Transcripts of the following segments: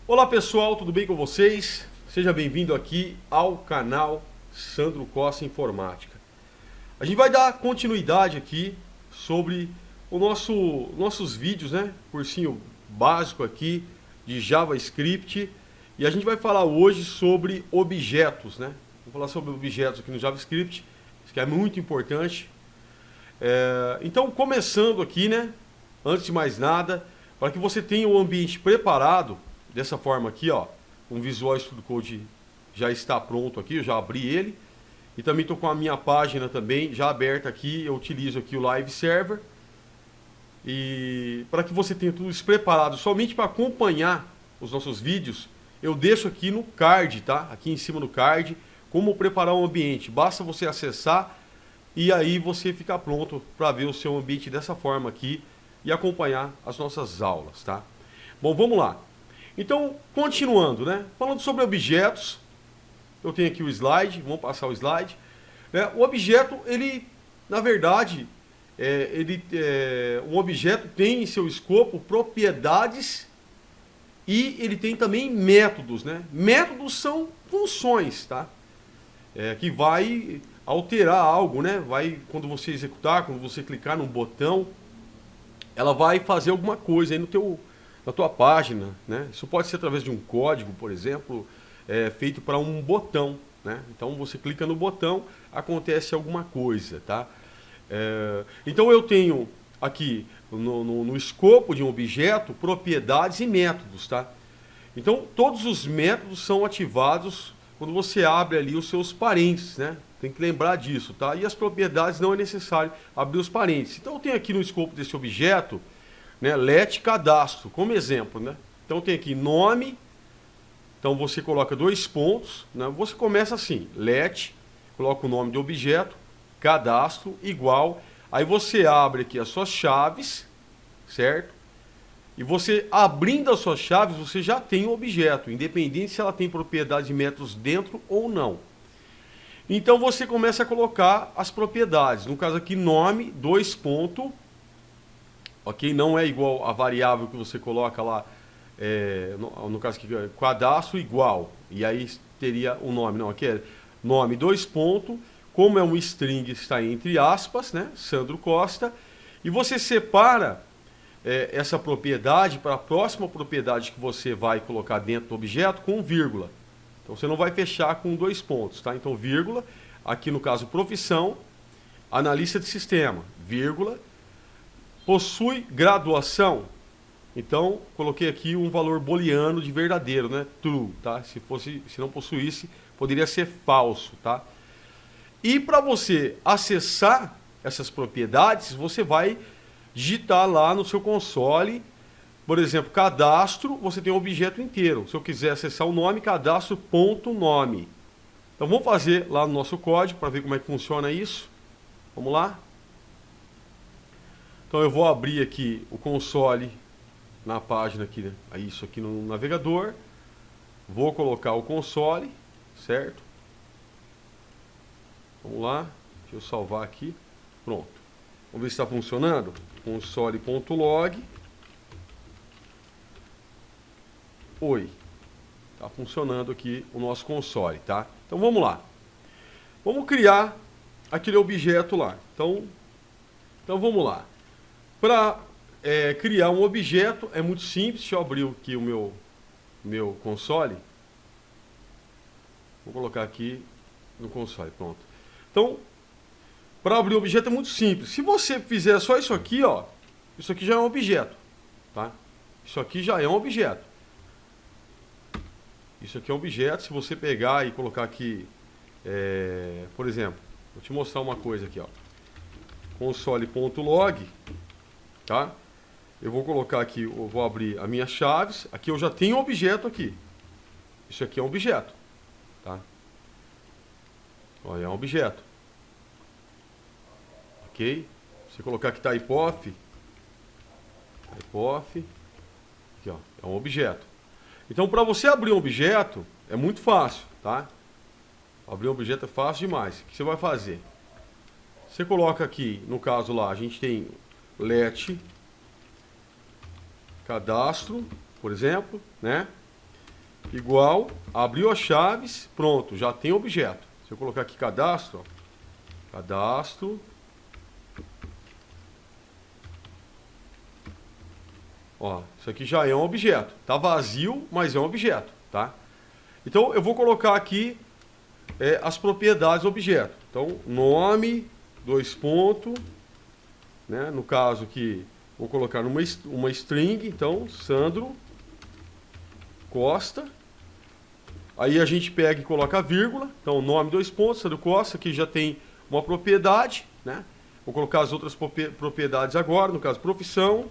Olá pessoal, tudo bem com vocês? Seja bem-vindo aqui ao canal Sandro Costa Informática. A gente vai dar continuidade aqui sobre nossos vídeos, né? Cursinho básico aqui de JavaScript. E a gente vai falar hoje sobre objetos, né? Vamos falar sobre objetos aqui no JavaScript, isso que é muito importante. Então, começando aqui, né? Antes de mais nada, para que você tenha o ambiente preparado, dessa forma aqui, ó, o Visual Studio Code já está pronto aqui, eu já abri ele. E também estou com a minha página também já aberta aqui, eu utilizo aqui o Live Server. E para que você tenha tudo isso preparado somente para acompanhar os nossos vídeos, eu deixo aqui no card, tá? Aqui em cima do card, como preparar um ambiente. Basta você acessar e aí você fica pronto para ver o seu ambiente dessa forma aqui e acompanhar as nossas aulas, tá? Bom, vamos lá. Então, continuando, né? Falando sobre objetos, eu tenho aqui o slide, vamos passar o slide. Né? O objeto, ele, na verdade, um objeto tem em seu escopo propriedades e ele tem também métodos, né? Métodos são funções, tá? Que vai alterar algo, né? Vai, quando você executar, quando você clicar num botão, ela vai fazer alguma coisa aí na tua página, né? Isso pode ser através de um código, por exemplo, feito para um botão, né? Então você clica no botão, acontece alguma coisa, tá? Então eu tenho aqui no escopo de um objeto propriedades e métodos, tá? Então todos os métodos são ativados quando você abre ali os seus parênteses, né? Tem que lembrar disso, tá? E as propriedades não é necessário abrir os parênteses. Então eu tenho aqui no escopo desse objeto, né, let cadastro, como exemplo, né? Então tem aqui nome, então você coloca dois pontos, né? Você começa assim, let, coloca o nome do objeto, cadastro, igual, aí você abre aqui as suas chaves, certo? E você, abrindo as suas chaves, você já tem o objeto, independente se ela tem propriedades e métodos dentro ou não. Então você começa a colocar as propriedades, no caso aqui nome, dois pontos, ok? Não é igual a variável que você coloca lá, no caso aqui, cadastro igual, e aí teria o nome, não, aqui é nome, dois pontos, como é um string, está entre aspas, né, Sandro Costa, e você separa essa propriedade para a próxima propriedade que você vai colocar dentro do objeto com vírgula. Então você não vai fechar com dois pontos, tá? Então vírgula, aqui no caso profissão, analista de sistema, vírgula, possui graduação. Então coloquei aqui um valor booleano de verdadeiro, né? True, tá? Se não possuísse, poderia ser falso, tá? E para você acessar essas propriedades, você vai digitar lá no seu console, por exemplo, cadastro, você tem um objeto inteiro. Se eu quiser acessar o nome, cadastro.nome. Então vamos fazer lá no nosso código para ver como é que funciona isso. Vamos lá? Então eu vou abrir aqui o console na página aqui, né? Isso aqui no navegador. Vou colocar o console, certo? Vamos lá, deixa eu salvar aqui. Pronto. Vamos ver se está funcionando. Console.log. Oi. Está funcionando aqui o nosso console, tá? Então vamos lá. Vamos criar aquele objeto lá. Então vamos lá. Para criar um objeto é muito simples. Deixa eu abrir aqui o meu console. Vou colocar aqui no console, pronto. Então, para abrir o objeto é muito simples. Se você fizer só isso aqui, ó, isso aqui já é um objeto, tá? Isso aqui já é um objeto. Isso aqui é um objeto. Se você pegar e colocar aqui, por exemplo, vou te mostrar uma coisa aqui, ó. Console.log, tá? Eu vou colocar aqui, eu vou abrir as minhas chaves. Aqui eu já tenho um objeto aqui. Isso aqui é um objeto, tá? Olha, é um objeto. Ok? Se colocar aqui typeof, aqui ó, é um objeto. Então para você abrir um objeto é muito fácil, tá? Abrir um objeto é fácil demais. O que você vai fazer? Você coloca aqui, no caso lá, a gente tem let cadastro, por exemplo, né? igual, abriu as chaves, pronto, já tem objeto. Se eu colocar aqui cadastro, ó, cadastro, ó, isso aqui já é um objeto. Tá vazio, mas é um objeto, tá? Então eu vou colocar aqui as propriedades do objeto. Então, nome, dois pontos, né? No caso aqui, vou colocar uma string, então, Sandro Costa. Aí a gente pega e coloca a vírgula. Então, nome, dois pontos, Sandro Costa, aqui já tem uma propriedade, né? Vou colocar as outras propriedades agora, no caso, profissão,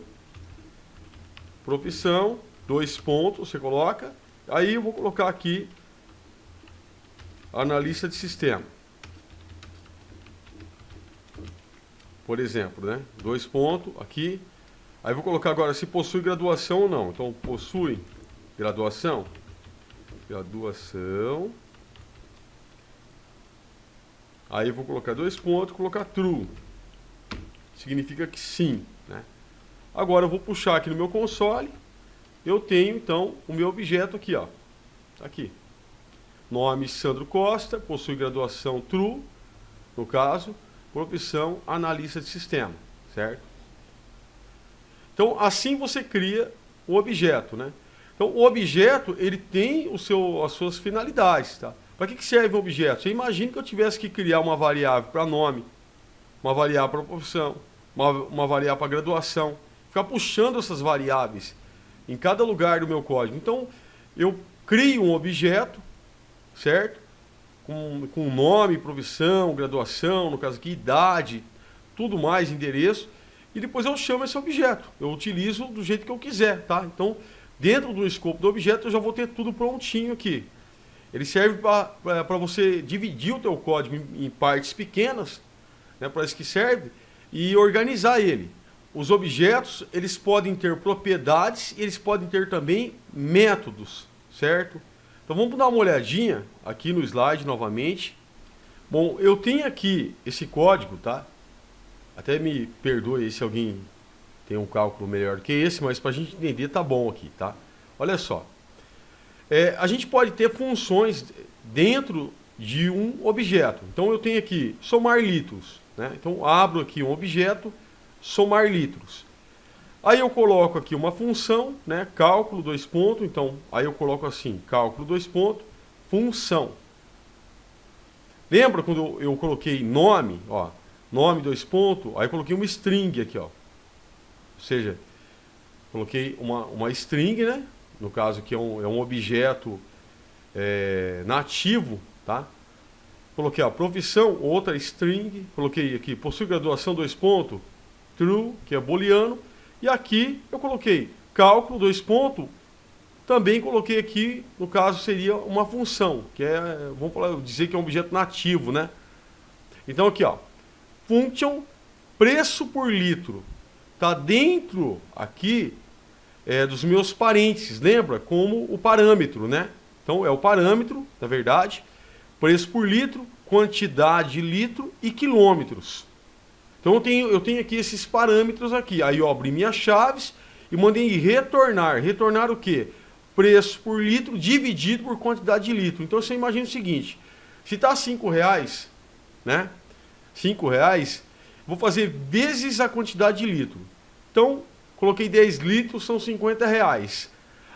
dois pontos, você coloca. Aí eu vou colocar aqui analista de sistema. Por exemplo, né? Dois pontos aqui. Aí vou colocar agora se possui graduação ou não. Então, possui graduação. Graduação. Aí eu vou colocar dois pontos, colocar true. Significa que sim, né? Agora eu vou puxar aqui no meu console. Eu tenho, então, o meu objeto aqui, ó. Aqui. Nome Sandro Costa, possui graduação true, no caso, profissão analista de sistema, certo? Então, assim você cria o objeto, né? Então, o objeto, ele tem as suas finalidades, tá? Para que serve o objeto? Você imagina que eu tivesse que criar uma variável para nome, uma variável para profissão, uma variável para graduação, ficar puxando essas variáveis em cada lugar do meu código. Então, eu crio um objeto, certo? Com nome, profissão, graduação, no caso aqui, idade, tudo mais, endereço, e depois eu chamo esse objeto. Eu utilizo do jeito que eu quiser, tá? Então, dentro do escopo do objeto, eu já vou ter tudo prontinho aqui. Ele serve para você dividir o teu código em partes pequenas, né? Para isso que serve, e organizar ele. Os objetos, eles podem ter propriedades, e eles podem ter também métodos, certo? Então vamos dar uma olhadinha aqui no slide novamente. Bom, eu tenho aqui esse código, tá? Até me perdoe se alguém tem um cálculo melhor do que esse, mas para a gente entender tá bom aqui, tá? Olha só. A gente pode ter funções dentro de um objeto. Então eu tenho aqui somar litros, né? Então abro aqui um objeto, somar litros. Aí eu coloco aqui uma função, né? Cálculo, dois pontos. Então, aí eu coloco assim, cálculo, dois pontos, função. Lembra quando eu coloquei nome, ó, nome, dois pontos, aí eu coloquei uma string aqui, ó. Ou seja, coloquei uma string, né? No caso aqui é um objeto nativo, tá? Coloquei a profissão, outra string, coloquei aqui possui graduação, dois pontos, true, que é booleano. E aqui eu coloquei cálculo, dois pontos, também coloquei aqui, no caso seria uma função, que vamos dizer que é um objeto nativo, né? Então aqui, ó, function preço por litro, tá dentro aqui dos meus parênteses, lembra? Como o parâmetro, né? Então é o parâmetro, na verdade, preço por litro, quantidade de litro e quilômetros. Então eu tenho aqui esses parâmetros aqui. Aí eu abri minhas chaves e mandei retornar. Retornar o quê? Preço por litro dividido por quantidade de litro. Então você imagina o seguinte, se está R$5, né? R$5, vou fazer vezes a quantidade de litro. Então, coloquei 10 litros, são R$50.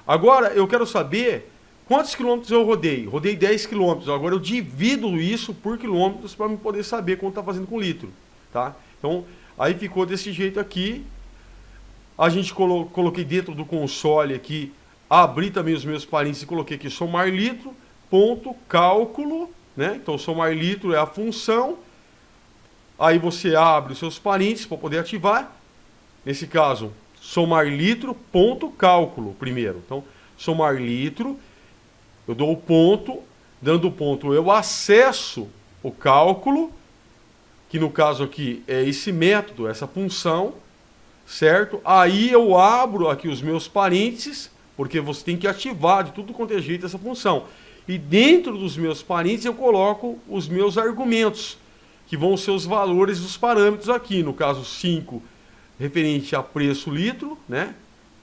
Agora eu quero saber quantos quilômetros eu rodei. Rodei 10 quilômetros. Agora eu divido isso por quilômetros para eu poder saber quanto está fazendo com litro, tá? Então, aí ficou desse jeito aqui. A gente coloquei dentro do console aqui, abri também os meus parênteses e coloquei aqui somar litro, ponto, cálculo, né? Então, somar litro é a função. Aí você abre os seus parênteses para poder ativar. Nesse caso, somar litro, ponto, cálculo primeiro. Então, somar litro, eu dou o ponto, dando o ponto eu acesso o cálculo, que no caso aqui é esse método, essa função, certo? Aí eu abro aqui os meus parênteses, porque você tem que ativar de tudo quanto é jeito essa função. E dentro dos meus parênteses eu coloco os meus argumentos, que vão ser os valores dos parâmetros aqui. No caso 5, referente a preço litro, né?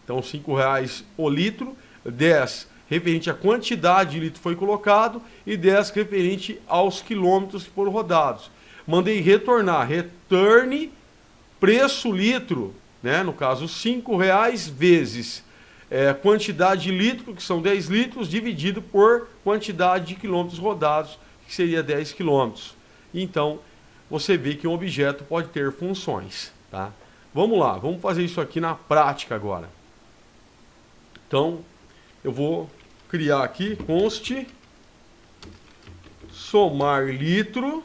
Então R$5 o litro. 10 referente à quantidade de litro que foi colocado e 10 referente aos quilômetros que foram rodados. Mandei retornar, return preço litro, né? No caso R$5 vezes quantidade de litro, que são 10 litros, dividido por quantidade de quilômetros rodados, que seria 10 quilômetros. Então, você vê que um objeto pode ter funções, tá? Vamos lá, vamos fazer isso aqui na prática agora. Então, eu vou criar aqui, const, somar litro,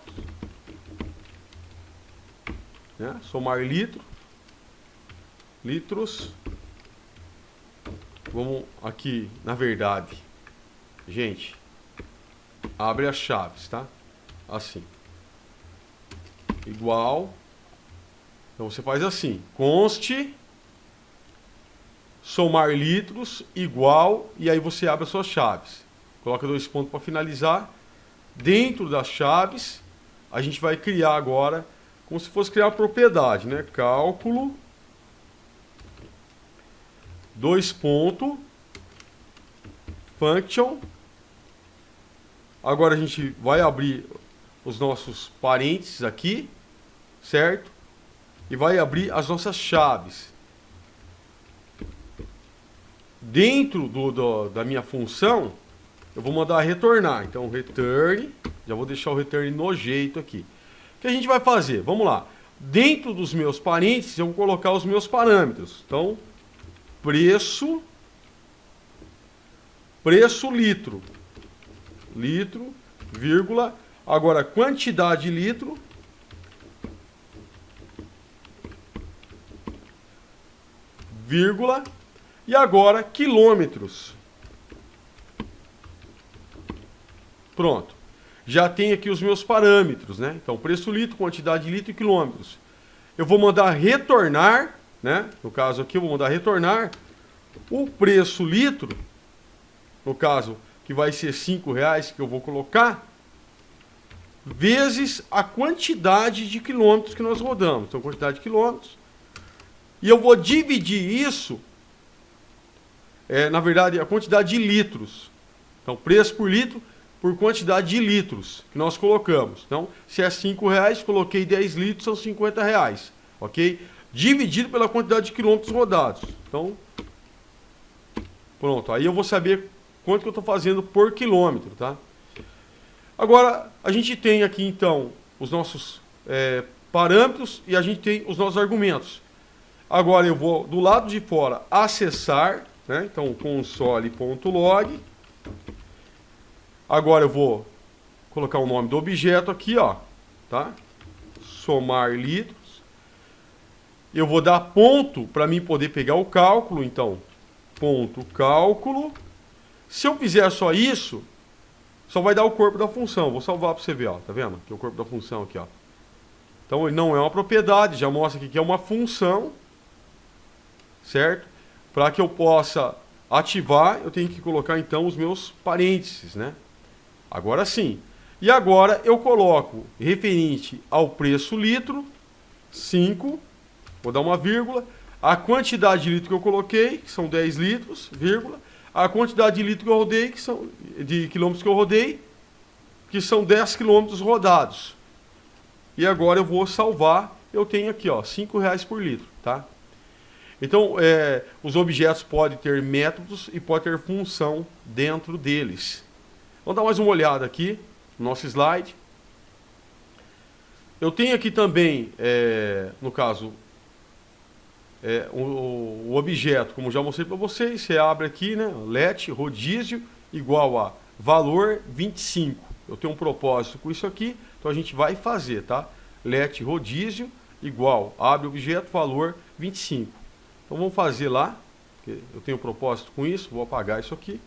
né? Somar litros. Vamos aqui, na verdade, gente, abre as chaves, tá? Assim. Igual. Então você faz assim, const, somar litros, igual, e aí você abre as suas chaves. Coloca 2 pontos para finalizar. Dentro das chaves, a gente vai criar agora, como se fosse criar uma propriedade, né? Cálculo, 2 pontos, function. Agora a gente vai abrir os nossos parênteses aqui, certo? E vai abrir as nossas chaves. Dentro da minha função, eu vou mandar retornar. Então, return, já vou deixar o return no jeito aqui. O que a gente vai fazer? Vamos lá. Dentro dos meus parênteses, eu vou colocar os meus parâmetros. Então, preço litro, vírgula, agora quantidade de litro, vírgula, e agora quilômetros. Pronto. Já tem aqui os meus parâmetros, né? Então, preço litro, quantidade de litro e quilômetros. Eu vou mandar retornar, né? No caso aqui, eu vou mandar retornar o preço litro, no caso, que vai ser R$5 que eu vou colocar, vezes a quantidade de quilômetros que nós rodamos. Então, quantidade de quilômetros. E eu vou dividir isso, na verdade, a quantidade de litros. Então, preço por litro por quantidade de litros que nós colocamos. Então, se é R$5, coloquei 10 litros, são R$50, ok? Dividido pela quantidade de quilômetros rodados. Então, pronto. Aí eu vou saber quanto que eu estou fazendo por quilômetro, tá? Agora, a gente tem aqui, então, os nossos parâmetros e a gente tem os nossos argumentos. Agora eu vou, do lado de fora, acessar, né? Então, console.log. Agora eu vou colocar o nome do objeto aqui, ó, tá? Somar litros. Eu vou dar ponto para mim poder pegar o cálculo, então, ponto cálculo. Se eu fizer só isso, só vai dar o corpo da função. Vou salvar para você ver, ó, tá vendo? Aqui é o corpo da função aqui, ó. Então, ele não é uma propriedade, já mostra aqui que é uma função, certo? Para que eu possa ativar, eu tenho que colocar, então, os meus parênteses, né? Agora sim. E agora eu coloco, referente ao preço litro, 5, vou dar uma vírgula, a quantidade de litro que eu coloquei, que são 10 litros, vírgula, a quantidade de litro que eu rodei, que são, de quilômetros que eu rodei, que são 10 quilômetros rodados. E agora eu vou salvar, eu tenho aqui, ó, R$5 por litro, tá? Então, os objetos podem ter métodos e podem ter função dentro deles. Vamos dar mais uma olhada aqui no nosso slide. Eu tenho aqui também, no caso, o objeto, como já mostrei para vocês, você abre aqui, né, let rodízio igual a valor 25. Eu tenho um propósito com isso aqui, então a gente vai fazer, tá? Let rodízio igual, abre objeto, valor 25. Então vamos fazer lá, eu tenho um propósito com isso, vou apagar isso aqui.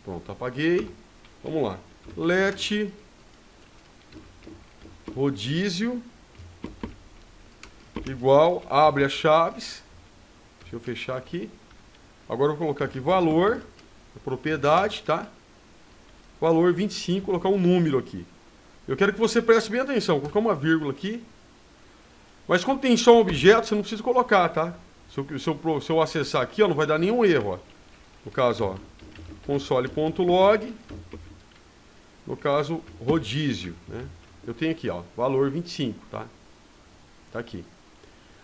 Pronto, apaguei. Vamos lá. Let rodízio igual, abre as chaves. Deixa eu fechar aqui. Agora eu vou colocar aqui valor, propriedade, tá? Valor 25, colocar um número aqui. Eu quero que você preste bem atenção. Vou colocar uma vírgula aqui. Mas como tem só um objeto, você não precisa colocar, tá? Se eu acessar aqui, ó, não vai dar nenhum erro, ó. No caso, ó, console.log, no caso, rodízio, né? Eu tenho aqui, ó, valor 25, tá? Tá aqui.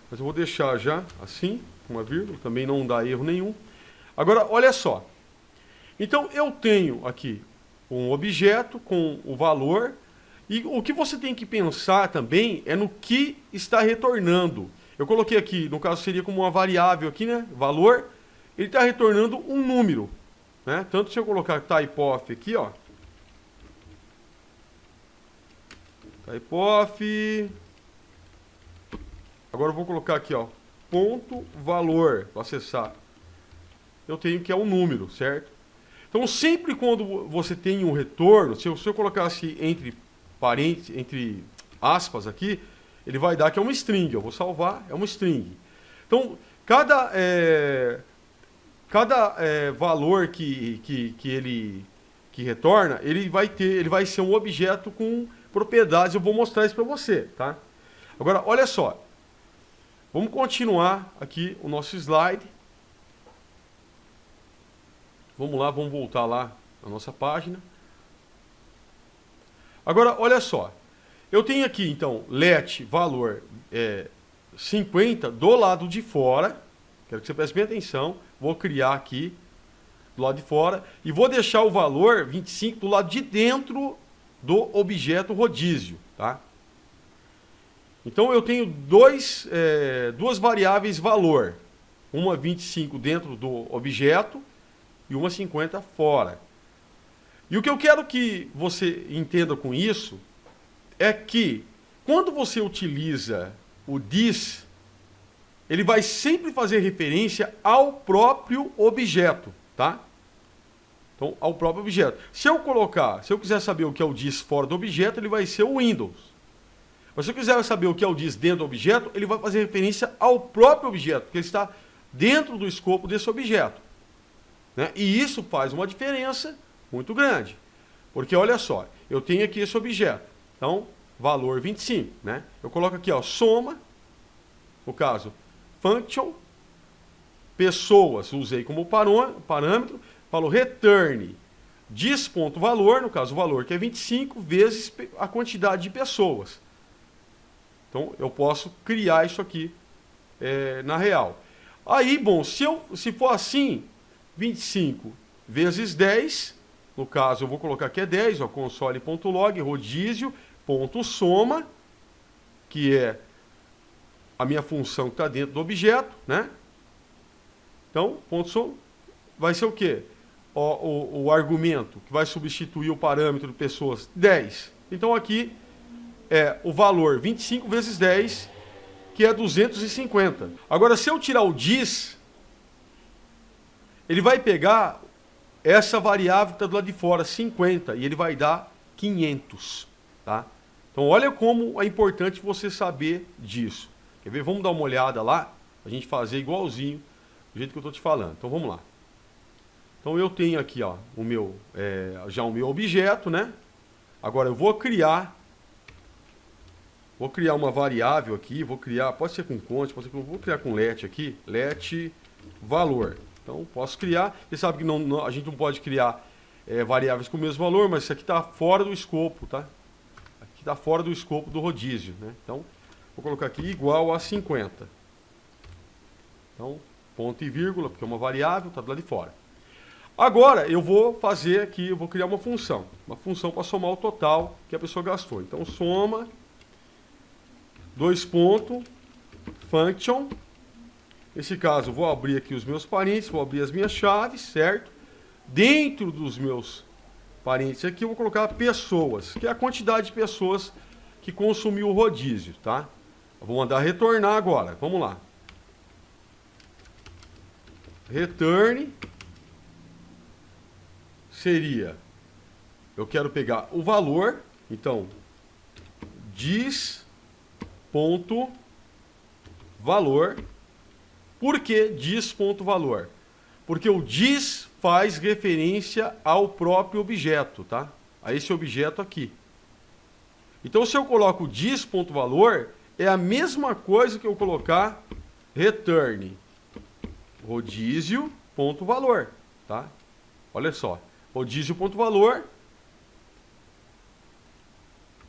Mas eu vou deixar já assim, com uma vírgula, também não dá erro nenhum. Agora, olha só. Então, eu tenho aqui um objeto com o valor, e o que você tem que pensar também é no que está retornando. Eu coloquei aqui, no caso seria como uma variável aqui, né? Valor, ele está retornando um número, né? Tanto se eu colocar typeof aqui, ó. Typeof. Agora eu vou colocar aqui, ó, ponto valor para acessar. Eu tenho que é um número, certo? Então, sempre quando você tem um retorno, se eu colocasse entre parênteses, entre aspas aqui, ele vai dar que é uma string. Eu vou salvar, é uma string. Então, cada valor que ele retorna, ele vai ser um objeto com propriedades. Eu vou mostrar isso para você, tá? Agora, olha só. Vamos continuar aqui o nosso slide. Vamos lá, vamos voltar lá na nossa página. Agora, olha só. Eu tenho aqui, então, let valor 50 do lado de fora. Quero que você preste bem atenção. Vou criar aqui do lado de fora. E vou deixar o valor 25 do lado de dentro do objeto rodízio, tá? Então, eu tenho duas variáveis valor. Uma 25 dentro do objeto e uma 50 fora. E o que eu quero que você entenda com isso é que, quando você utiliza o this, ele vai sempre fazer referência ao próprio objeto, tá? Então, ao próprio objeto. Se eu quiser saber o que é o this fora do objeto, ele vai ser o Windows. Mas se eu quiser saber o que é o this dentro do objeto, ele vai fazer referência ao próprio objeto, porque ele está dentro do escopo desse objeto, né? E isso faz uma diferença muito grande. Porque olha só, eu tenho aqui esse objeto. Então, valor 25, né? Eu coloco aqui, ó, soma, no caso, function, pessoas, usei como parâmetro, falo return, this.valor, no caso o valor que é 25, vezes a quantidade de pessoas. Então, eu posso criar isso aqui na real. Aí, bom, se for assim, 25 vezes 10, no caso eu vou colocar aqui 10, ó, console.log, rodízio.soma, que é a minha função que está dentro do objeto, né? Então, ponto soma, vai ser o quê? O argumento que vai substituir o parâmetro de pessoas, 10. Então, aqui é o valor 25 vezes 10, que é 250. Agora, se eu tirar o this, ele vai pegar essa variável que está do lado de fora, 50, e ele vai dar 500. Tá? Então, olha como é importante você saber disso. Quer ver? Vamos dar uma olhada lá, a gente fazer igualzinho, do jeito que eu estou te falando. Então, vamos lá. Então, eu tenho aqui, ó, já o meu objeto, né? Agora, eu vou criar uma variável aqui, pode ser com const, vou criar com let aqui, let valor. Então, posso criar. Você sabe que a gente não pode criar variáveis com o mesmo valor, mas isso aqui está fora do escopo, tá? Aqui está fora do escopo do rodízio, né? Então, vou colocar aqui igual a 50. Então, ponto e vírgula, porque é uma variável, está do lado de fora. Agora, eu vou fazer aqui, eu vou criar uma função para somar o total que a pessoa gastou. Então, soma, function. Nesse caso, vou abrir aqui os meus parênteses, vou abrir as minhas chaves, certo? Dentro dos meus parênteses aqui, eu vou colocar pessoas, que é a quantidade de pessoas que consumiu o rodízio, tá? Eu vou mandar retornar agora, vamos lá. Return seria, eu quero pegar o valor, então, this.valor. Por que this.valor? Porque o this faz referência ao próprio objeto, tá? A esse objeto aqui. Então, se eu coloco this.valor, é a mesma coisa que eu colocar return rodízio.valor, tá? Olha só, rodízio.valor.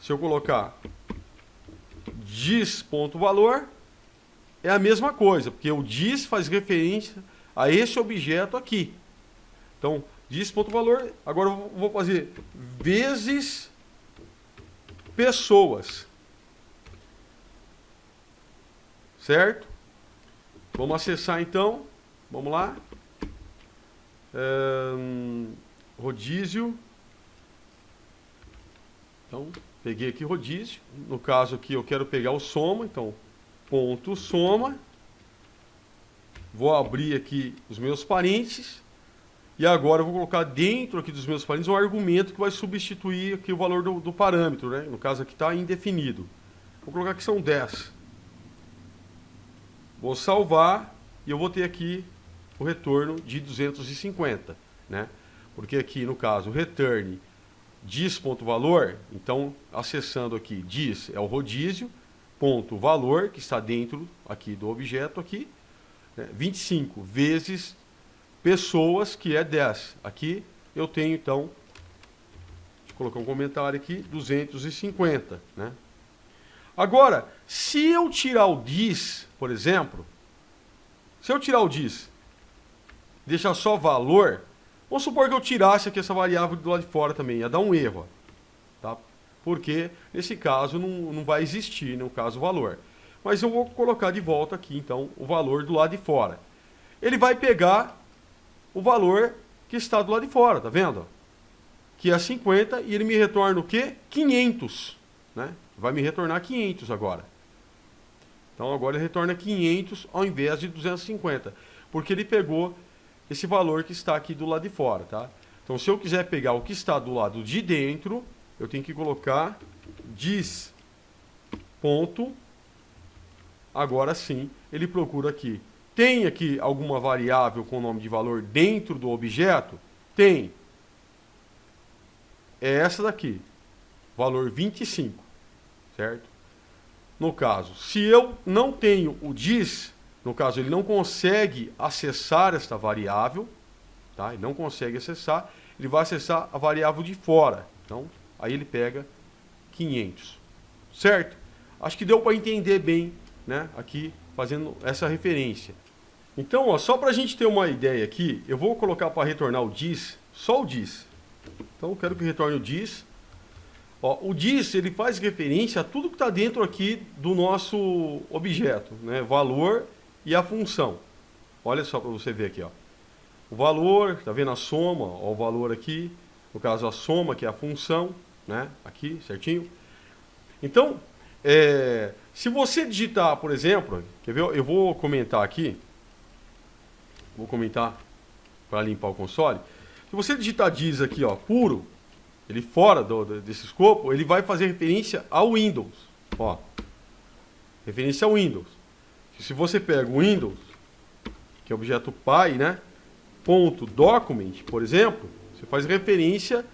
Se eu colocar dis.valor, é a mesma coisa, porque o dis faz referência a esse objeto aqui. Então, dis.valor, agora eu vou fazer vezes pessoas. Certo? Vamos acessar então. Vamos lá. Rodízio. Então, peguei aqui rodízio. No caso aqui eu quero pegar o soma. Então, ponto soma. Vou abrir aqui os meus parênteses. E agora eu vou colocar dentro aqui dos meus parênteses um argumento que vai substituir aqui o valor do parâmetro, né? No caso aqui está indefinido. Vou colocar que são 10. Vou salvar e eu vou ter aqui o retorno de 250, né? Porque aqui no caso return dis.valor, então acessando aqui dis é o rodízio, ponto valor que está dentro aqui do objeto aqui, né? 25 vezes pessoas que é 10. Aqui eu tenho então, deixa eu colocar um comentário aqui, 250, né? Agora, se eu tirar o dis, por exemplo, se eu tirar o dis, deixar só valor, vamos supor que eu tirasse aqui essa variável do lado de fora também, ia dar um erro, tá? Porque nesse caso não vai existir, no caso, valor. Mas eu vou colocar de volta aqui, então, o valor do lado de fora. Ele vai pegar o valor que está do lado de fora, tá vendo? Que é 50 e ele me retorna o quê? 500, né? Vai me retornar 500 agora. Então agora ele retorna 500 ao invés de 250, porque ele pegou esse valor que está aqui do lado de fora, tá? Então se eu quiser pegar o que está do lado de dentro, eu tenho que colocar dis ponto. Agora sim, ele procura aqui. Tem aqui alguma variável com nome de valor dentro do objeto? Tem. É essa daqui, valor 25, certo? No caso, se eu não tenho o dis, no caso ele não consegue acessar esta variável, tá? Ele não consegue acessar, ele vai acessar a variável de fora. Então, aí ele pega 500, certo? Acho que deu para entender bem, né? Aqui, fazendo essa referência. Então, ó, só para a gente ter uma ideia aqui, eu vou colocar para retornar o dis, só o dis. Então, eu quero que retorne o dis. Ó, o dis, ele faz referência a tudo que está dentro aqui do nosso objeto, né? Valor e a função. Olha só para você ver aqui, ó. O valor, tá vendo a soma, ó, o valor aqui, no caso a soma, que é a função, né? Aqui, certinho. Então, se você digitar, por exemplo, quer ver? Eu vou comentar aqui, vou comentar para limpar o console. Se você digitar dis aqui, ó, puro, ele fora desse escopo, ele vai fazer referência ao Windows. Ó, referência ao Windows. Se você pega o Windows, que é o objeto pai, né? Ponto document, por exemplo, você faz referência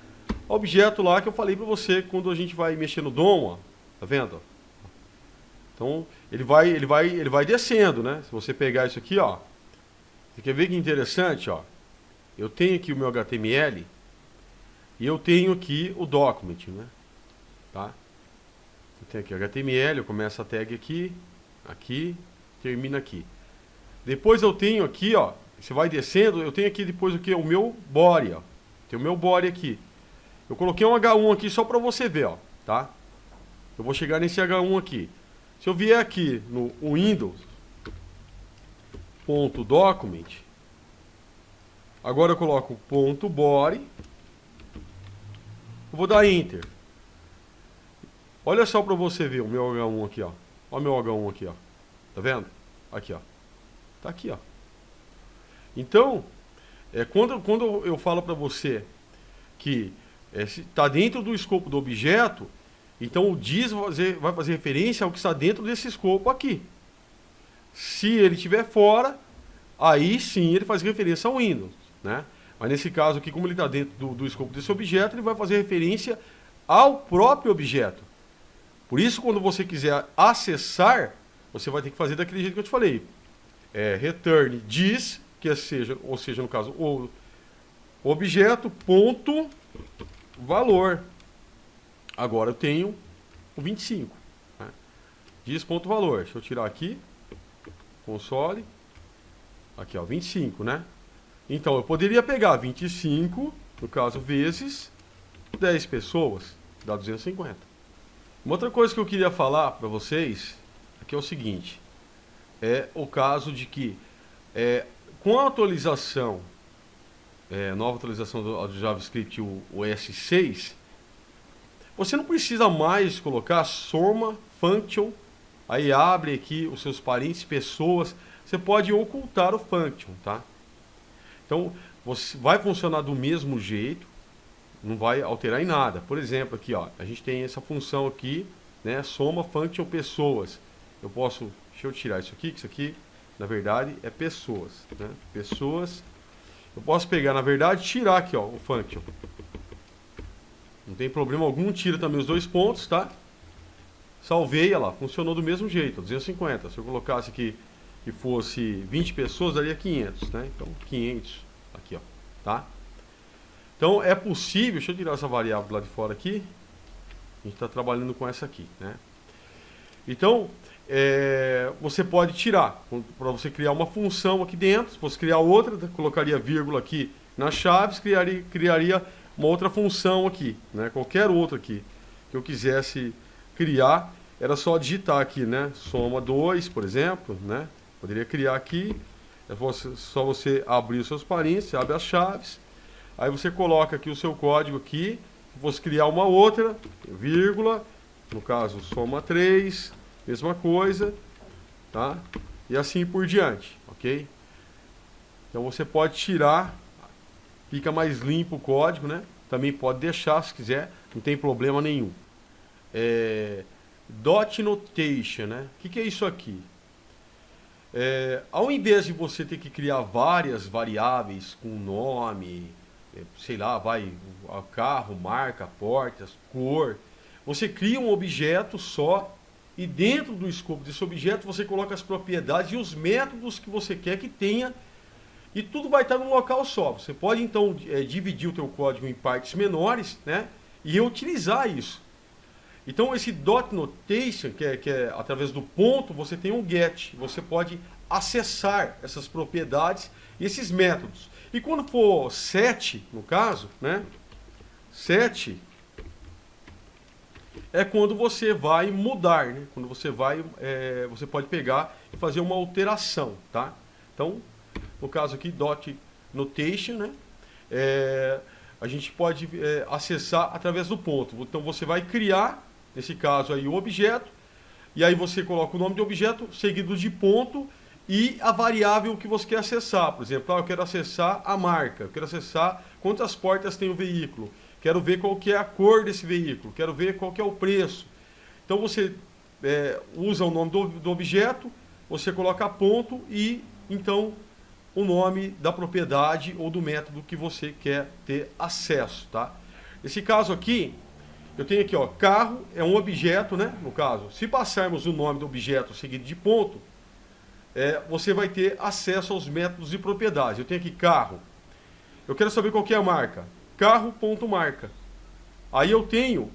ao objeto lá que eu falei para você quando a gente vai mexer no DOM, ó. Tá vendo? Então, ele vai descendo, né? Se você pegar isso aqui, ó. Você quer ver que interessante, ó? Eu tenho aqui o meu HTML e eu tenho aqui o document, né? Tá? Eu tenho aqui o HTML, eu começo a tag aqui, aqui, termina aqui. Depois eu tenho aqui, ó, você vai descendo, eu tenho aqui depois o que? O meu body, ó. Tem o meu body aqui. Eu coloquei um H1 aqui só para você ver, ó, tá? Eu vou chegar nesse H1 aqui. Se eu vier aqui no Windows.document, agora eu coloco .body, eu vou dar Enter. Olha só para você ver o meu H1 aqui, ó. Olha o meu H1 aqui, ó. Tá vendo? Aqui, ó. Tá aqui, ó. Então, quando eu falo para você que está dentro do escopo do objeto, então o dis vai fazer referência ao que está dentro desse escopo aqui. Se ele estiver fora, aí sim ele faz referência ao Windows, né? Mas nesse caso aqui, como ele está dentro do escopo desse objeto, ele vai fazer referência ao próprio objeto. Por isso, quando você quiser acessar, você vai ter que fazer daquele jeito que eu te falei. Return diz, ou seja, no caso, o objeto ponto valor. Agora eu tenho o 25. Né? Diz ponto valor. Deixa eu tirar aqui. Console. Aqui, ó, 25, né? Então, eu poderia pegar 25, no caso, vezes 10 pessoas, dá 250. Uma outra coisa que eu queria falar para vocês aqui é o seguinte. É o caso de que, com a atualização, nova atualização do JavaScript, o S6, você não precisa mais colocar soma, function, aí abre aqui os seus parentes, pessoas, você pode ocultar o function, tá? Então, vai funcionar do mesmo jeito, não vai alterar em nada. Por exemplo, aqui, ó, a gente tem essa função aqui, né, soma, function, pessoas. Deixa eu tirar isso aqui, que isso aqui, na verdade, é pessoas, né? Pessoas. Eu posso pegar, na verdade, tirar aqui, ó, o function. Não tem problema algum, tira também os 2 pontos, tá? Salvei, olha lá, funcionou do mesmo jeito, 250. Se eu colocasse aqui que fosse 20 pessoas, daria 500, né? Então, 500, aqui, ó, tá? Então, é possível, deixa eu tirar essa variável lá de fora aqui. A gente está trabalhando com essa aqui, né? Então, você pode tirar, para você criar uma função aqui dentro. Se fosse criar outra, colocaria vírgula aqui nas chaves, criaria uma outra função aqui, né? Qualquer outra aqui que eu quisesse criar, era só digitar aqui, né? Soma 2, por exemplo, né? Poderia criar aqui, só você abrir os seus parênteses, abre as chaves, aí você coloca aqui o seu código aqui, se fosse criar uma outra, vírgula, no caso soma 3, mesma coisa, tá? E assim por diante, ok? Então você pode tirar, fica mais limpo o código, né? Também pode deixar se quiser, não tem problema nenhum. Dot notation, né? O que é isso aqui? Ao invés de você ter que criar várias variáveis com nome, sei lá, carro, marca, portas, cor, você cria um objeto só e dentro do escopo desse objeto você coloca as propriedades e os métodos que você quer que tenha e tudo vai estar num local só. Você pode então dividir o teu código em partes menores, né, e reutilizar isso. Então esse dot notation, que é através do ponto, você tem um get. Você pode acessar essas propriedades e esses métodos. E quando for set, no caso, né, set é quando você vai mudar, né? Quando você você pode pegar e fazer uma alteração, tá? Então, no caso aqui, dot notation, né? A gente pode acessar através do ponto. Então você vai criar, nesse caso aí, o objeto, e aí você coloca o nome do objeto, seguido de ponto, e a variável que você quer acessar. Por exemplo, eu quero acessar a marca, eu quero acessar quantas portas tem o veículo, quero ver qual que é a cor desse veículo, quero ver qual que é o preço. Então você usa o nome do objeto, você coloca ponto e então o nome da propriedade ou do método que você quer ter acesso, tá? Nesse caso aqui, eu tenho aqui, ó, carro é um objeto, né? No caso, se passarmos o nome do objeto seguido de ponto, você vai ter acesso aos métodos e propriedades. Eu tenho aqui carro. Eu quero saber qual que é a marca. Carro.marca. Aí eu tenho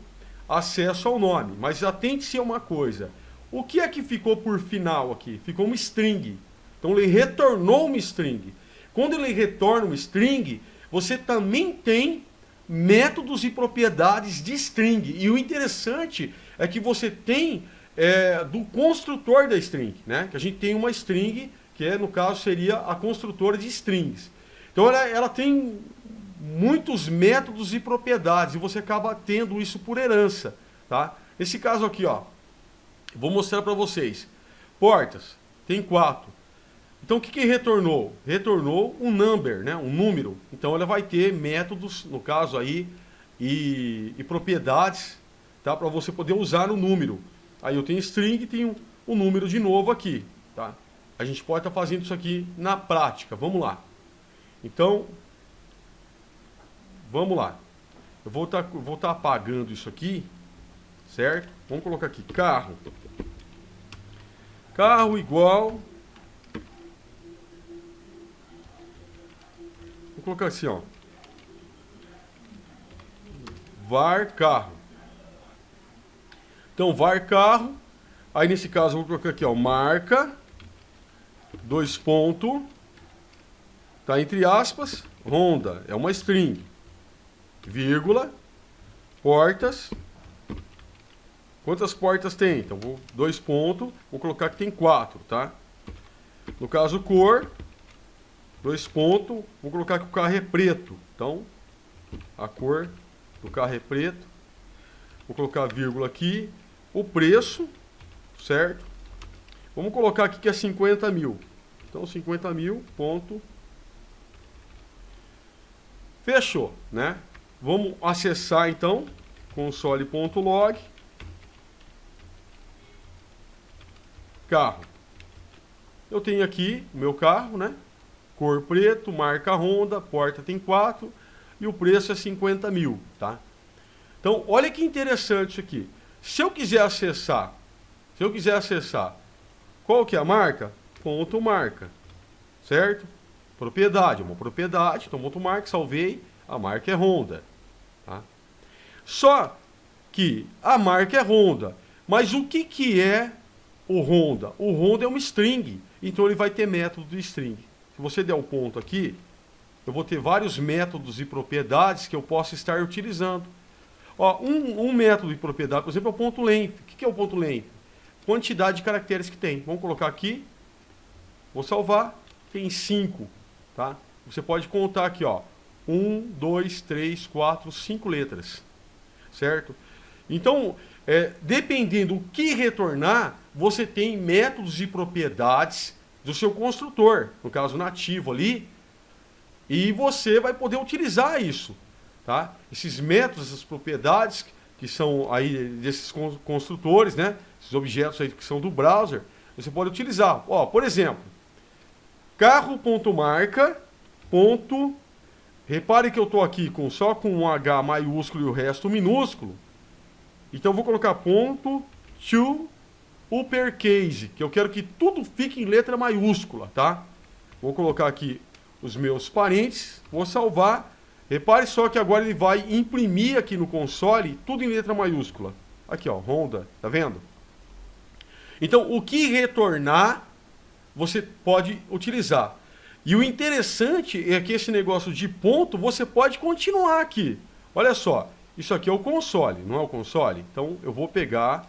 acesso ao nome. Mas atente-se a uma coisa. O que é que ficou por final aqui? Ficou uma string. Então ele retornou uma string. Quando ele retorna uma string, você também tem métodos e propriedades de string. E o interessante é que você tem do construtor da string, né? Que a gente tem uma string, que no caso seria a construtora de strings. Então ela tem muitos métodos e propriedades, e você acaba tendo isso por herança, tá? Nesse caso aqui, ó, vou mostrar para vocês. Portas, tem 4. Então o que retornou? Retornou um number, né? Um número. Então ela vai ter métodos, no caso aí, e propriedades, tá? Para você poder usar no número. Aí eu tenho string e tenho um número de novo aqui, tá? A gente pode estar fazendo isso aqui na prática. Vamos lá. Então, vamos lá. Eu vou estar apagando isso aqui, certo? Vamos colocar aqui, carro. Carro igual... Vou colocar assim, ó. Var carro. Então, var carro. Aí, nesse caso, eu vou colocar aqui, ó, marca. 2 pontos. Tá entre aspas. Honda. É uma string. Vírgula. Portas. Quantas portas tem? Então, 2 pontos. Vou colocar que tem 4, tá? No caso, cor. 2 pontos. Vou colocar que o carro é preto. Então, a cor do carro é preto. Vou colocar vírgula aqui. O preço, certo? Vamos colocar aqui que é 50 mil. Então, 50 mil, ponto. Fechou, né? Vamos acessar, então, console.log. Carro. Eu tenho aqui o meu carro, né? Cor preto, marca Honda, porta tem 4 e o preço é 50 mil, tá? Então, olha que interessante isso aqui. Se eu quiser acessar, qual que é a marca? Ponto marca, certo? Propriedade, uma propriedade, então ponto marca, salvei, a marca é Honda, tá? Só que a marca é Honda, mas o que é o Honda? O Honda é uma string, então ele vai ter método de string. Se você der o ponto aqui, eu vou ter vários métodos e propriedades que eu posso estar utilizando. Ó, um método de propriedade, por exemplo, é o ponto length. O que é o ponto length? Quantidade de caracteres que tem. Vamos colocar aqui. Vou salvar. Tem 5. Tá? Você pode contar aqui, ó. 1, 2, 3, 4, 5 letras. Certo? Então, dependendo do que retornar, você tem métodos e propriedades do seu construtor, no caso nativo ali, e você vai poder utilizar isso. Tá? Esses métodos, essas propriedades que são aí desses construtores, né? Esses objetos aí que são do browser, você pode utilizar. Ó, por exemplo, carro.marca. Repare que eu estou aqui só com um H maiúsculo e o resto minúsculo. Então eu vou colocar ponto to uppercase, que eu quero que tudo fique em letra maiúscula, tá? Vou colocar aqui os meus parênteses, vou salvar. Repare só que agora ele vai imprimir aqui no console tudo em letra maiúscula. Aqui, ó, Honda, tá vendo? Então, o que retornar, você pode utilizar. E o interessante é que esse negócio de ponto, você pode continuar aqui. Olha só, isso aqui é o console, não é o console? Então, eu vou pegar,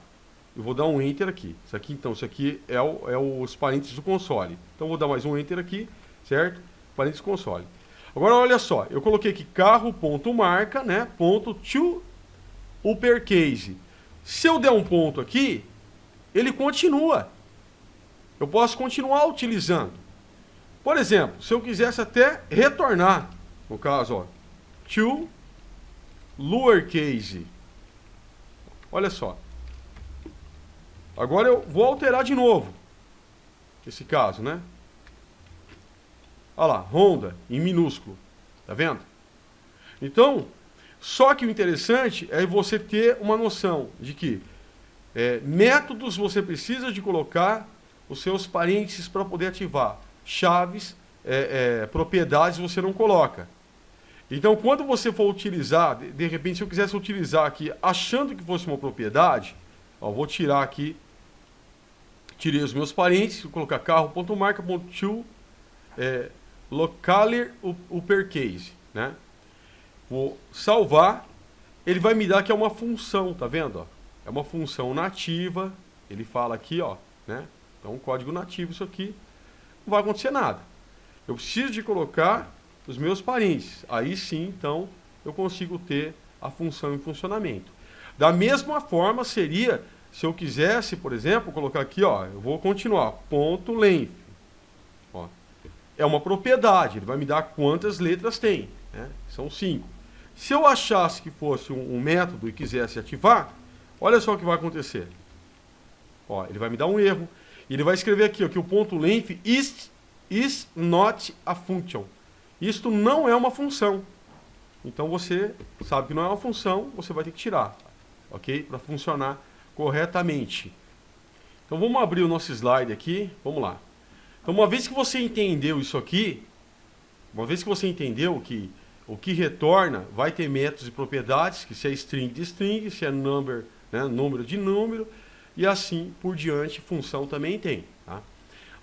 eu vou dar um Enter aqui. Isso aqui, então, isso aqui é os parênteses do console. Então, vou dar mais um Enter aqui, certo? Parênteses do console. Agora, olha só, eu coloquei aqui carro.marca, né? Ponto to uppercase. Se eu der um ponto aqui, ele continua. Eu posso continuar utilizando. Por exemplo, se eu quisesse até retornar, no caso, ó, to lowercase. Olha só. Agora eu vou alterar de novo esse caso, né? Olha lá, Honda, em minúsculo. Tá vendo? Então, só que o interessante é você ter uma noção de que métodos você precisa de colocar os seus parênteses para poder ativar. Chaves, propriedades você não coloca. Então, quando você for utilizar, de repente, se eu quisesse utilizar aqui, achando que fosse uma propriedade, ó, vou tirar aqui, tirei os meus parênteses, vou colocar carro.marca.to localer uppercase, né? Vou salvar, ele vai me dar que é uma função, tá vendo? Ó? É uma função nativa, ele fala aqui, ó, né? Então, um código nativo, isso aqui, não vai acontecer nada. Eu preciso de colocar os meus parênteses, aí sim, então, eu consigo ter a função em funcionamento. Da mesma forma, seria, se eu quisesse, por exemplo, colocar aqui, ó, eu vou continuar, ponto length. Ó, é uma propriedade, ele vai me dar quantas letras tem, né? São 5. Se eu achasse que fosse um método e quisesse ativar, olha só o que vai acontecer. Ó, ele vai me dar um erro. Ele vai escrever aqui, ó, que o ponto length is not a function. Isto não é uma função. Então você sabe que não é uma função, você vai ter que tirar, ok? Para funcionar corretamente. Então vamos abrir o nosso slide aqui, vamos lá. Então uma vez que você entendeu isso aqui, uma vez que você entendeu que o que retorna vai ter métodos e propriedades, que se é string de string, se é number, né, número de número, e assim por diante, função também tem. Tá?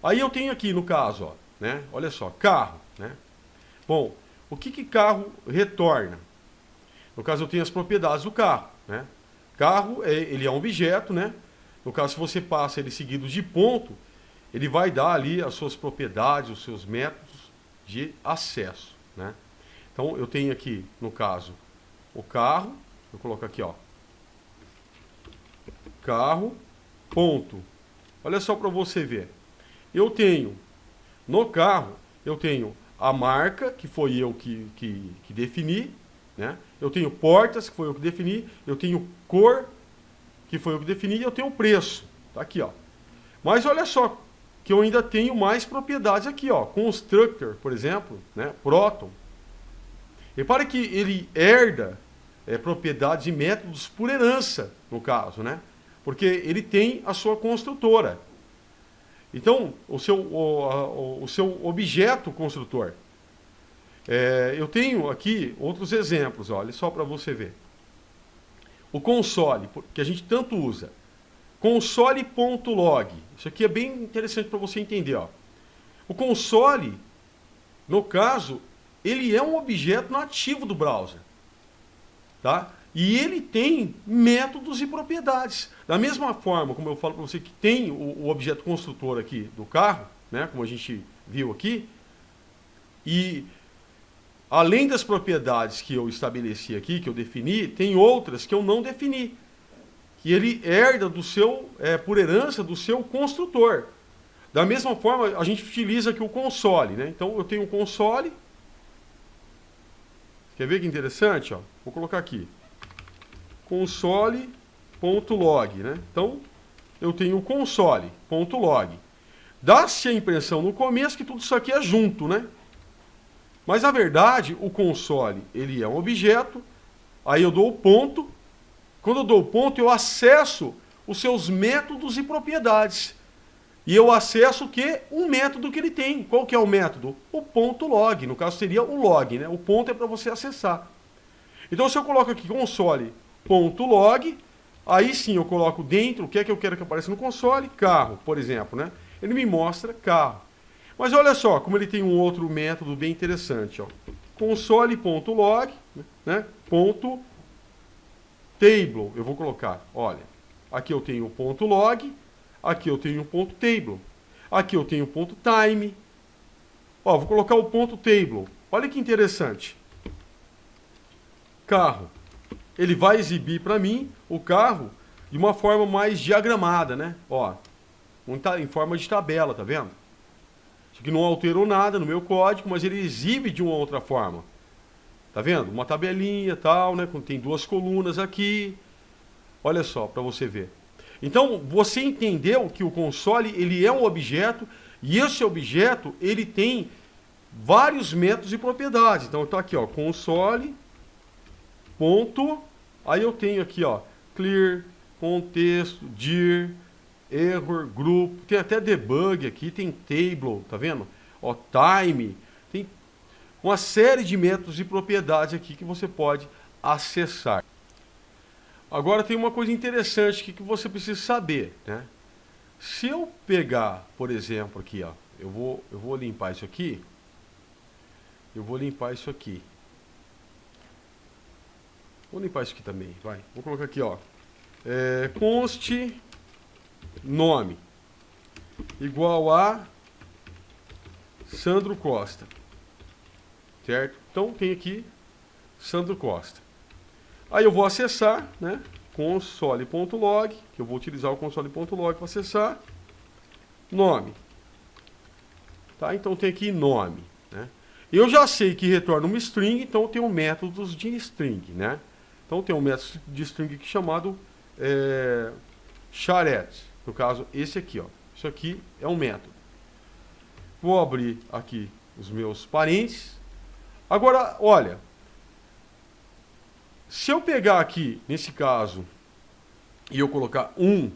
Aí eu tenho aqui no caso, ó, né, olha só, carro. Né? Bom, o que carro retorna? No caso eu tenho as propriedades do carro. Né? Carro, ele é um objeto, né? No caso se você passa ele seguido de ponto, ele vai dar ali as suas propriedades, os seus métodos de acesso. Né? Então eu tenho aqui, no caso, o carro, eu coloco aqui, ó, carro, ponto. Olha só para você ver. Eu tenho, no carro, eu tenho a marca, que foi eu que defini, né? Eu tenho portas, que foi eu que defini, eu tenho cor, que foi eu que defini, e eu tenho preço. Tá aqui, ó. Mas olha só, que eu ainda tenho mais propriedades aqui, ó. Constructor, por exemplo, né? Proton. Repare que ele herda propriedades e métodos por herança, no caso, né? Porque ele tem a sua construtora. Então, o seu objeto construtor. Eu tenho aqui outros exemplos, olha só para você ver. O console, que a gente tanto usa. Console.log. Isso aqui é bem interessante para você entender. Ó. O console, no caso, ele é um objeto nativo do browser. Tá? E ele tem métodos e propriedades. Da mesma forma, como eu falo para você que tem o objeto construtor aqui do carro, né, como a gente viu aqui, e além das propriedades que eu estabeleci aqui, que eu defini, tem outras que eu não defini. Que ele herda do seu, por herança do seu construtor. Da mesma forma, a gente utiliza aqui o console. Né? Então, eu tenho um console. Quer ver que interessante? Ó? Vou colocar aqui. Console.log. Né? Então, eu tenho o console.log. Dá-se a impressão no começo que tudo isso aqui é junto, né? Mas, na verdade, o console ele é um objeto. Aí eu dou o ponto. Quando eu dou o ponto, eu acesso os seus métodos e propriedades. E eu acesso o quê? Um método que ele tem. Qual que é o método? O ponto log. No caso, seria o log. Né? O ponto é para você acessar. Então, se eu coloco aqui console.log, aí sim eu coloco dentro o que é que eu quero que apareça no console. Carro, por exemplo. Né? Ele me mostra carro. Mas olha só, como ele tem um outro método bem interessante. Ó. Console.log, né? Ponto table, eu vou colocar, olha, aqui eu tenho o ponto log, aqui eu tenho o ponto table, aqui eu tenho o ponto time, ó, vou colocar o ponto table, olha que interessante, carro, ele vai exibir para mim o carro de uma forma mais diagramada, né, ó, em forma de tabela, tá vendo? Isso aqui não alterou nada no meu código, mas ele exibe de uma outra forma. Tá vendo? Uma tabelinha tal, né? Tem duas colunas aqui. Olha só, para você ver. Então, você entendeu que o console, ele é um objeto, e esse objeto, ele tem vários métodos e propriedades. Então, tá aqui, ó, console, ponto, aí eu tenho aqui, ó, clear, contexto, dir, error, grupo, tem até debug aqui, tem table, tá vendo? Ó, time, tem uma série de métodos e propriedades aqui que você pode acessar. Agora tem uma coisa interessante aqui que você precisa saber, né? Se eu pegar, por exemplo, aqui, ó, eu vou limpar isso aqui. Eu vou limpar isso aqui. Vou limpar isso aqui também, vai. Vou colocar aqui, ó. Const nome igual a Sandro Costa. Certo? Então tem aqui Sandro Costa. Aí eu vou acessar, né? Console.log, que eu vou utilizar o console.log para acessar. Nome. Tá? Então tem aqui nome. Né? Eu já sei que retorna uma string, então eu tenho métodos de string. Né? Então tem um método de string aqui chamado charette. No caso, esse aqui. Ó. Isso aqui é um método. Vou abrir aqui os meus parênteses. Agora, olha, se eu pegar aqui, nesse caso, e eu colocar 1,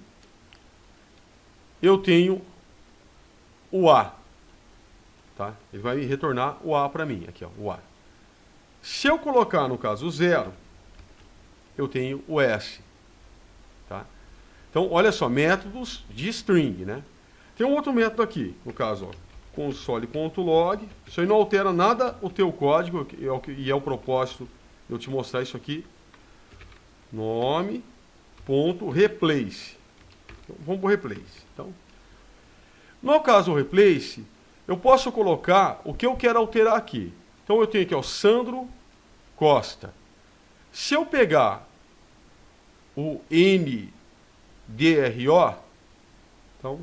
eu tenho o A. Tá? Ele vai retornar o A para mim, aqui ó, o A. Se eu colocar, no caso, 0, eu tenho o S. Tá? Então, olha só, métodos de string, né? Tem um outro método aqui, no caso, ó, console.log. Isso aí não altera nada o teu código, e é o propósito de eu te mostrar isso aqui. Nome.replace. Então, vamos para o replace. Então, no caso do replace, eu posso colocar o que eu quero alterar aqui. Então eu tenho aqui, ó, Sandro Costa. Se eu pegar o NDRO, então,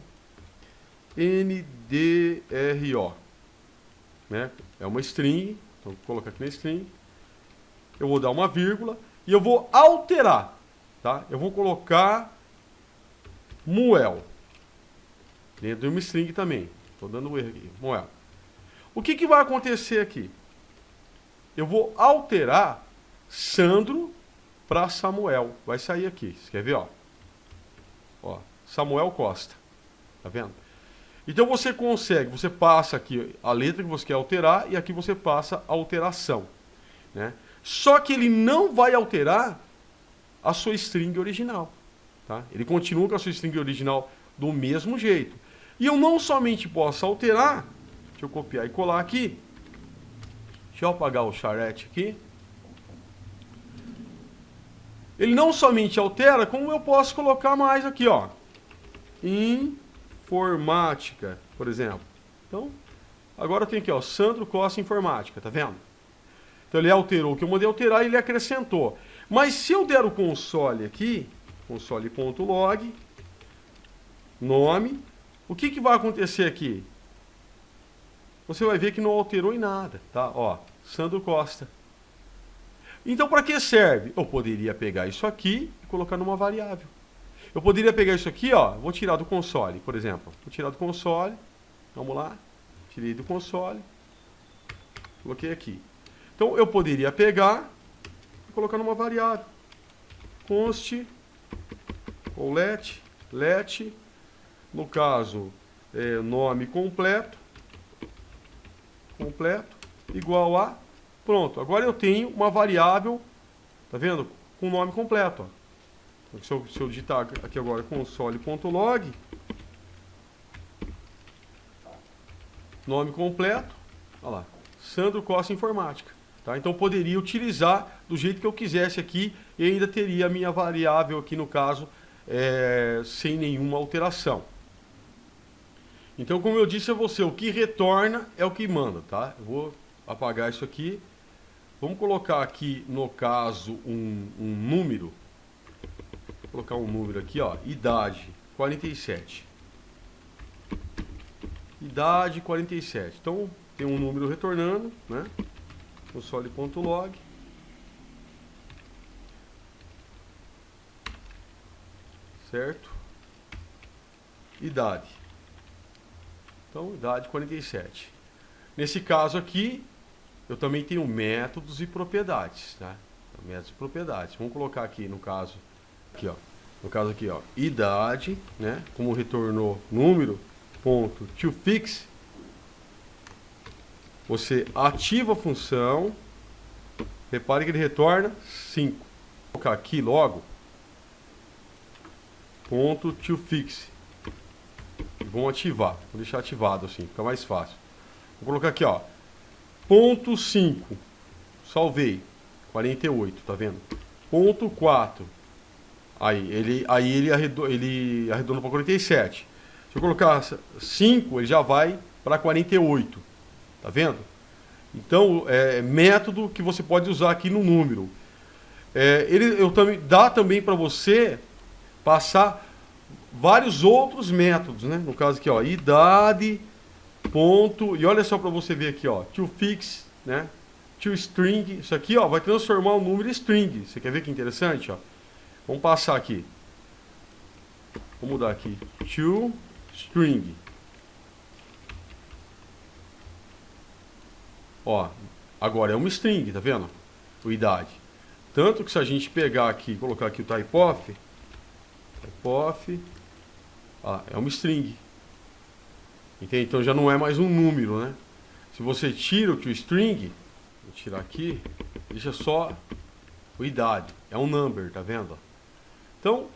NDRO, né? É uma string, então vou colocar aqui na string, eu vou dar uma vírgula e eu vou alterar, tá? Eu vou colocar Muel, dentro de uma string também. Estou dando um erro aqui. Moel. O que vai acontecer aqui? Eu vou alterar Sandro para Samuel. Vai sair aqui. Você quer ver? Ó, Samuel Costa. Tá vendo? Então você consegue, você passa aqui a letra que você quer alterar e aqui você passa a alteração. Né? Só que ele não vai alterar a sua string original. Tá? Ele continua com a sua string original do mesmo jeito. E eu não somente posso alterar, deixa eu copiar e colar aqui. Deixa eu apagar o charrete aqui. Ele não somente altera, como eu posso colocar mais aqui, ó. Informática, por exemplo. Então, agora eu tenho aqui, ó, Sandro Costa Informática, tá vendo? Então ele alterou o que eu mandei alterar e ele acrescentou. Mas se eu der o console aqui, console.log, nome, o que vai acontecer aqui? Você vai ver que não alterou em nada, tá? Ó, Sandro Costa. Então, para que serve? Eu poderia pegar isso aqui e colocar numa variável. Eu poderia pegar isso aqui, ó, vou tirar do console, por exemplo. Vou tirar do console, vamos lá, tirei do console, coloquei aqui. Então, eu poderia pegar e colocar numa variável. Const, ou let, no caso, nome completo, igual a, pronto. Agora eu tenho uma variável, tá vendo? Com nome completo. Ó. Então, se eu digitar aqui agora console.log, nome completo, olha lá, Sandro Costa Informática. Tá? Então eu poderia utilizar do jeito que eu quisesse aqui e ainda teria a minha variável aqui no caso, sem nenhuma alteração. Então, como eu disse a você, o que retorna é o que manda, tá? Eu vou apagar isso aqui. Vamos colocar aqui, no caso, um número. Vou colocar um número aqui, ó. Idade 47. Idade 47. Então, tem um número retornando, né? Console.log. Certo? Idade. Então, idade 47. Nesse caso aqui, eu também tenho métodos e propriedades, tá? Métodos e propriedades. Vamos colocar aqui no caso, aqui, ó. No caso aqui, ó, idade, né? Como retornou número, ponto, toFix. Você ativa a função. Repare que ele retorna 5. Vou colocar aqui logo, ponto, toFix. Vamos ativar, vou deixar ativado assim, fica mais fácil. Vou colocar aqui, ó, ponto 5, salvei, 48, tá vendo? Ponto 4, aí ele arredondou para 47. Se eu colocar 5, ele já vai para 48, tá vendo? Então, é método que você pode usar aqui no número. Dá também para você passar vários outros métodos, né? No caso aqui, ó, idade, ponto, e olha só para você ver aqui, ó, toFix, né? ToString, isso aqui, ó, vai transformar o número em string. Você quer ver que interessante, ó? Vamos passar aqui. Vou mudar aqui, toString. Ó, agora é uma string, tá vendo? O idade. Tanto que se a gente pegar aqui, colocar aqui o typeof, Typeof. É uma string. Entende? Então já não é mais um número, né? Se você tira o toString, vou tirar aqui, deixa só o idade. É um number, tá vendo? Então,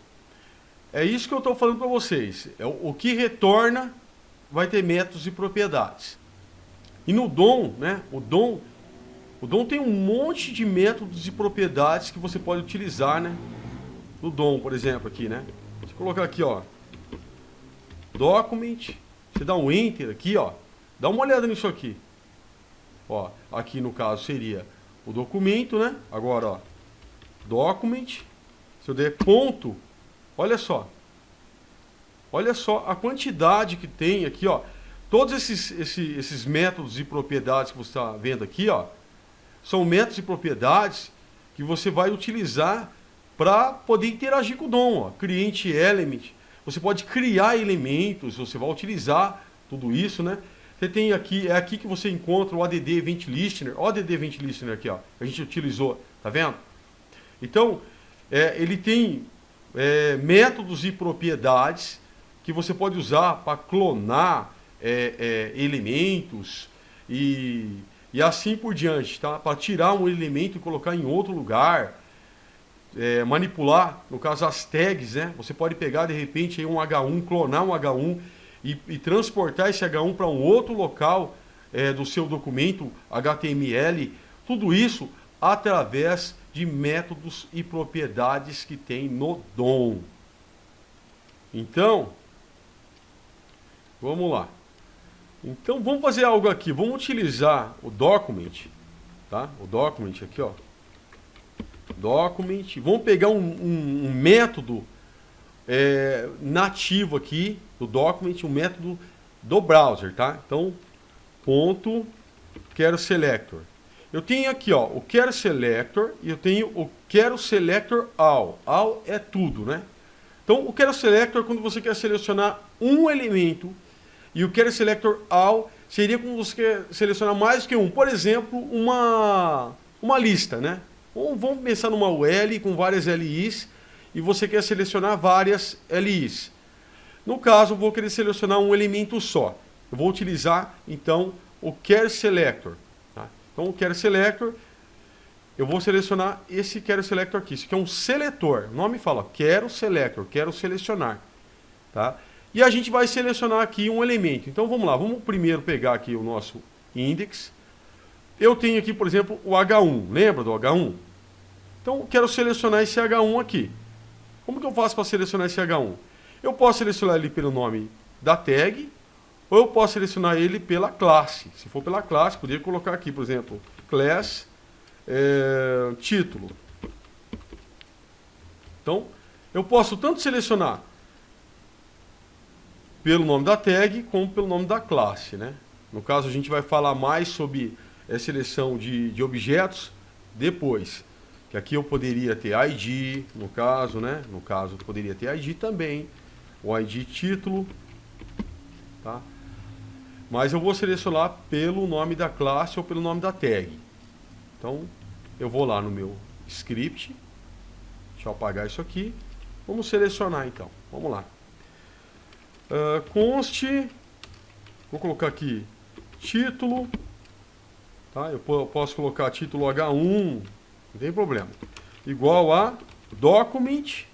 é isso que eu estou falando para vocês. O que retorna vai ter métodos e propriedades. E no DOM, né? O DOM tem um monte de métodos e propriedades que você pode utilizar, né? No DOM, por exemplo, aqui, né? Deixa eu colocar aqui, ó. Document. Você dá um Enter aqui, ó. Dá uma olhada nisso aqui. Ó, aqui no caso seria o documento, né? Agora, ó. Document. Se eu der ponto, olha só. Olha só a quantidade que tem aqui, ó. Todos esses métodos e propriedades que você está vendo aqui, ó, são métodos e propriedades que você vai utilizar para poder interagir com o DOM. Ó. Create element. Você pode criar elementos, você vai utilizar tudo isso, né? Você tem aqui, é aqui que você encontra o ADD Event Listener. Olha o ADD Event Listener aqui, ó. A gente utilizou, tá vendo? Então, ele tem métodos e propriedades que você pode usar para clonar elementos e assim por diante, tá? Para tirar um elemento e colocar em outro lugar, manipular, no caso as tags, né? Você pode pegar de repente aí um H1, clonar um H1 e transportar esse H1 para um outro local do seu documento HTML, tudo isso através de métodos e propriedades que tem no DOM. Então, vamos lá. Então, vamos fazer algo aqui. Vamos utilizar o document, tá? O document aqui, ó. Document. Vamos pegar um método nativo aqui do document, um método do browser, tá? Então, ponto quero selector. Eu tenho aqui, ó, o quero selector e eu tenho o quero selector all. All é tudo, né? Então, o quero selector é quando você quer selecionar um elemento. E o quero selector all seria quando você quer selecionar mais que um. Por exemplo, uma lista, né? Ou vamos pensar numa UL com várias LIs e você quer selecionar várias LIs. No caso, eu vou querer selecionar um elemento só. Eu vou utilizar, então, o quero selector. Tá? Então, o quero selector, eu vou selecionar esse quero selector aqui. Isso aqui é um seletor. O nome fala quero selector, quero selecionar. Tá? E a gente vai selecionar aqui um elemento. Então vamos lá, vamos primeiro pegar aqui o nosso index. Eu tenho aqui, por exemplo, o H1. Lembra do H1? Então eu quero selecionar esse H1 aqui. Como que eu faço para selecionar esse H1? Eu posso selecionar ele pelo nome da tag, ou eu posso selecionar ele pela classe. Se for pela classe, poderia colocar aqui, por exemplo, class título. Então, eu posso tanto selecionar pelo nome da tag, como pelo nome da classe, né? No caso, a gente vai falar mais sobre a seleção de objetos depois. Que aqui eu poderia ter ID, no caso, né? No caso, eu poderia ter ID também. O ID título, tá? Mas eu vou selecionar pelo nome da classe ou pelo nome da tag. Então, eu vou lá no meu script. Deixa eu apagar isso aqui. Vamos selecionar, então. Vamos lá. Const, vou colocar aqui título, tá? Eu posso colocar título H1, não tem problema, igual a document.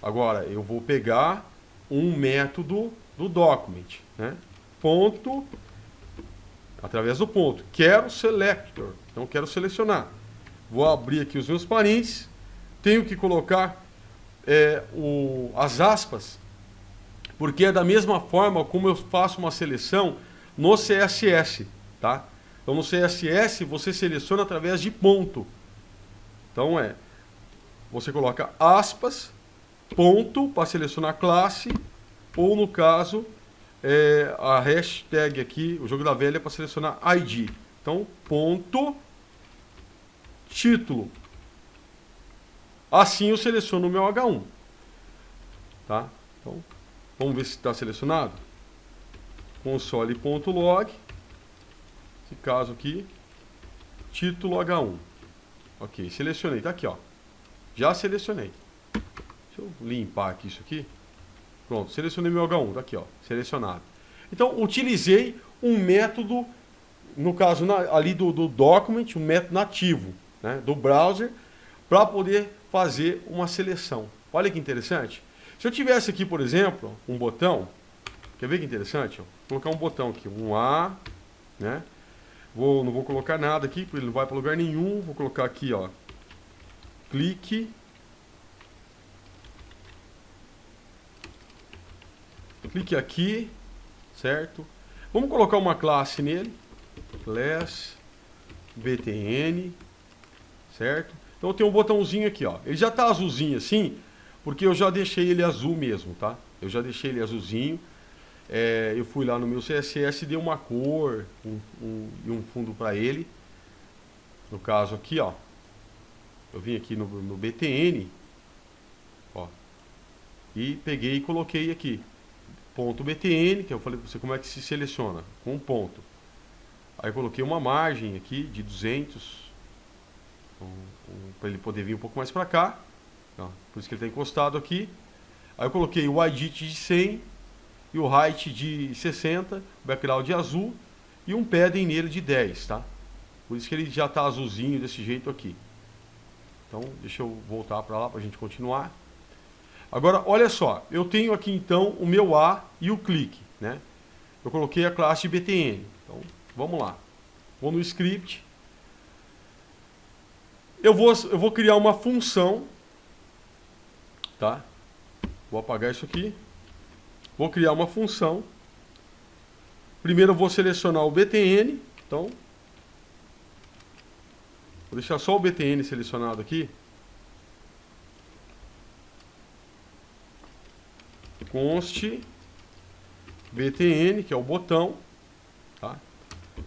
Agora eu vou pegar um método do document, né? Ponto, através do ponto, quero selector, então quero selecionar. Vou abrir aqui os meus parênteses, tenho que colocar as aspas, porque é da mesma forma como eu faço uma seleção no CSS, tá? Então no CSS você seleciona através de ponto. Então você coloca aspas, ponto para selecionar classe, ou no caso a hashtag aqui, o jogo da velha, para selecionar ID. Então ponto título. Assim eu seleciono o meu H1, tá? Então vamos ver se está selecionado. Console.log. Esse caso aqui. Título H1. Ok, selecionei. Está aqui, ó. Já selecionei. Deixa Deixa eu limpar aqui isso aqui. Pronto, selecionei meu H1, tá aqui, ó, selecionado. Então, utilizei um método, no caso ali do document, um método nativo, né, do browser, para poder fazer uma seleção. Olha que interessante. Se eu tivesse aqui, por exemplo, um botão, quer ver que interessante? Ó, vou colocar um botão aqui, um A, né? Não vou colocar nada aqui, porque ele não vai para lugar nenhum. Vou colocar aqui, ó, clique. Clique aqui, certo? Vamos colocar uma classe nele, class btn, certo? Então eu tenho um botãozinho aqui, ó. Ele já está azulzinho assim, porque eu já deixei ele azul mesmo, tá? Eu já deixei ele azulzinho. Eu fui lá no meu CSS e dei uma cor e um fundo para ele. No caso aqui, ó, eu vim aqui no btn, ó, e peguei e coloquei aqui. Ponto .btn, que eu falei para você como é que se seleciona, com um ponto. Aí eu coloquei uma margem aqui de 200, para ele poder vir um pouco mais para cá, ó, por isso que ele está encostado aqui. Aí eu coloquei o width de 100 e o height de 60, o background azul e um padding nele de 10, tá? Por isso que ele já está azulzinho desse jeito aqui. Então, deixa eu voltar para lá para a gente continuar. Agora, olha só, eu tenho aqui então o meu A e o clique, né? Eu coloquei a classe btn. Então, vamos lá. Vou no script. Eu vou criar uma função, tá? Vou apagar isso aqui. Vou criar uma função. Primeiro eu vou selecionar o btn. Então, vou deixar só o btn selecionado aqui. Const btn, que é o botão, tá?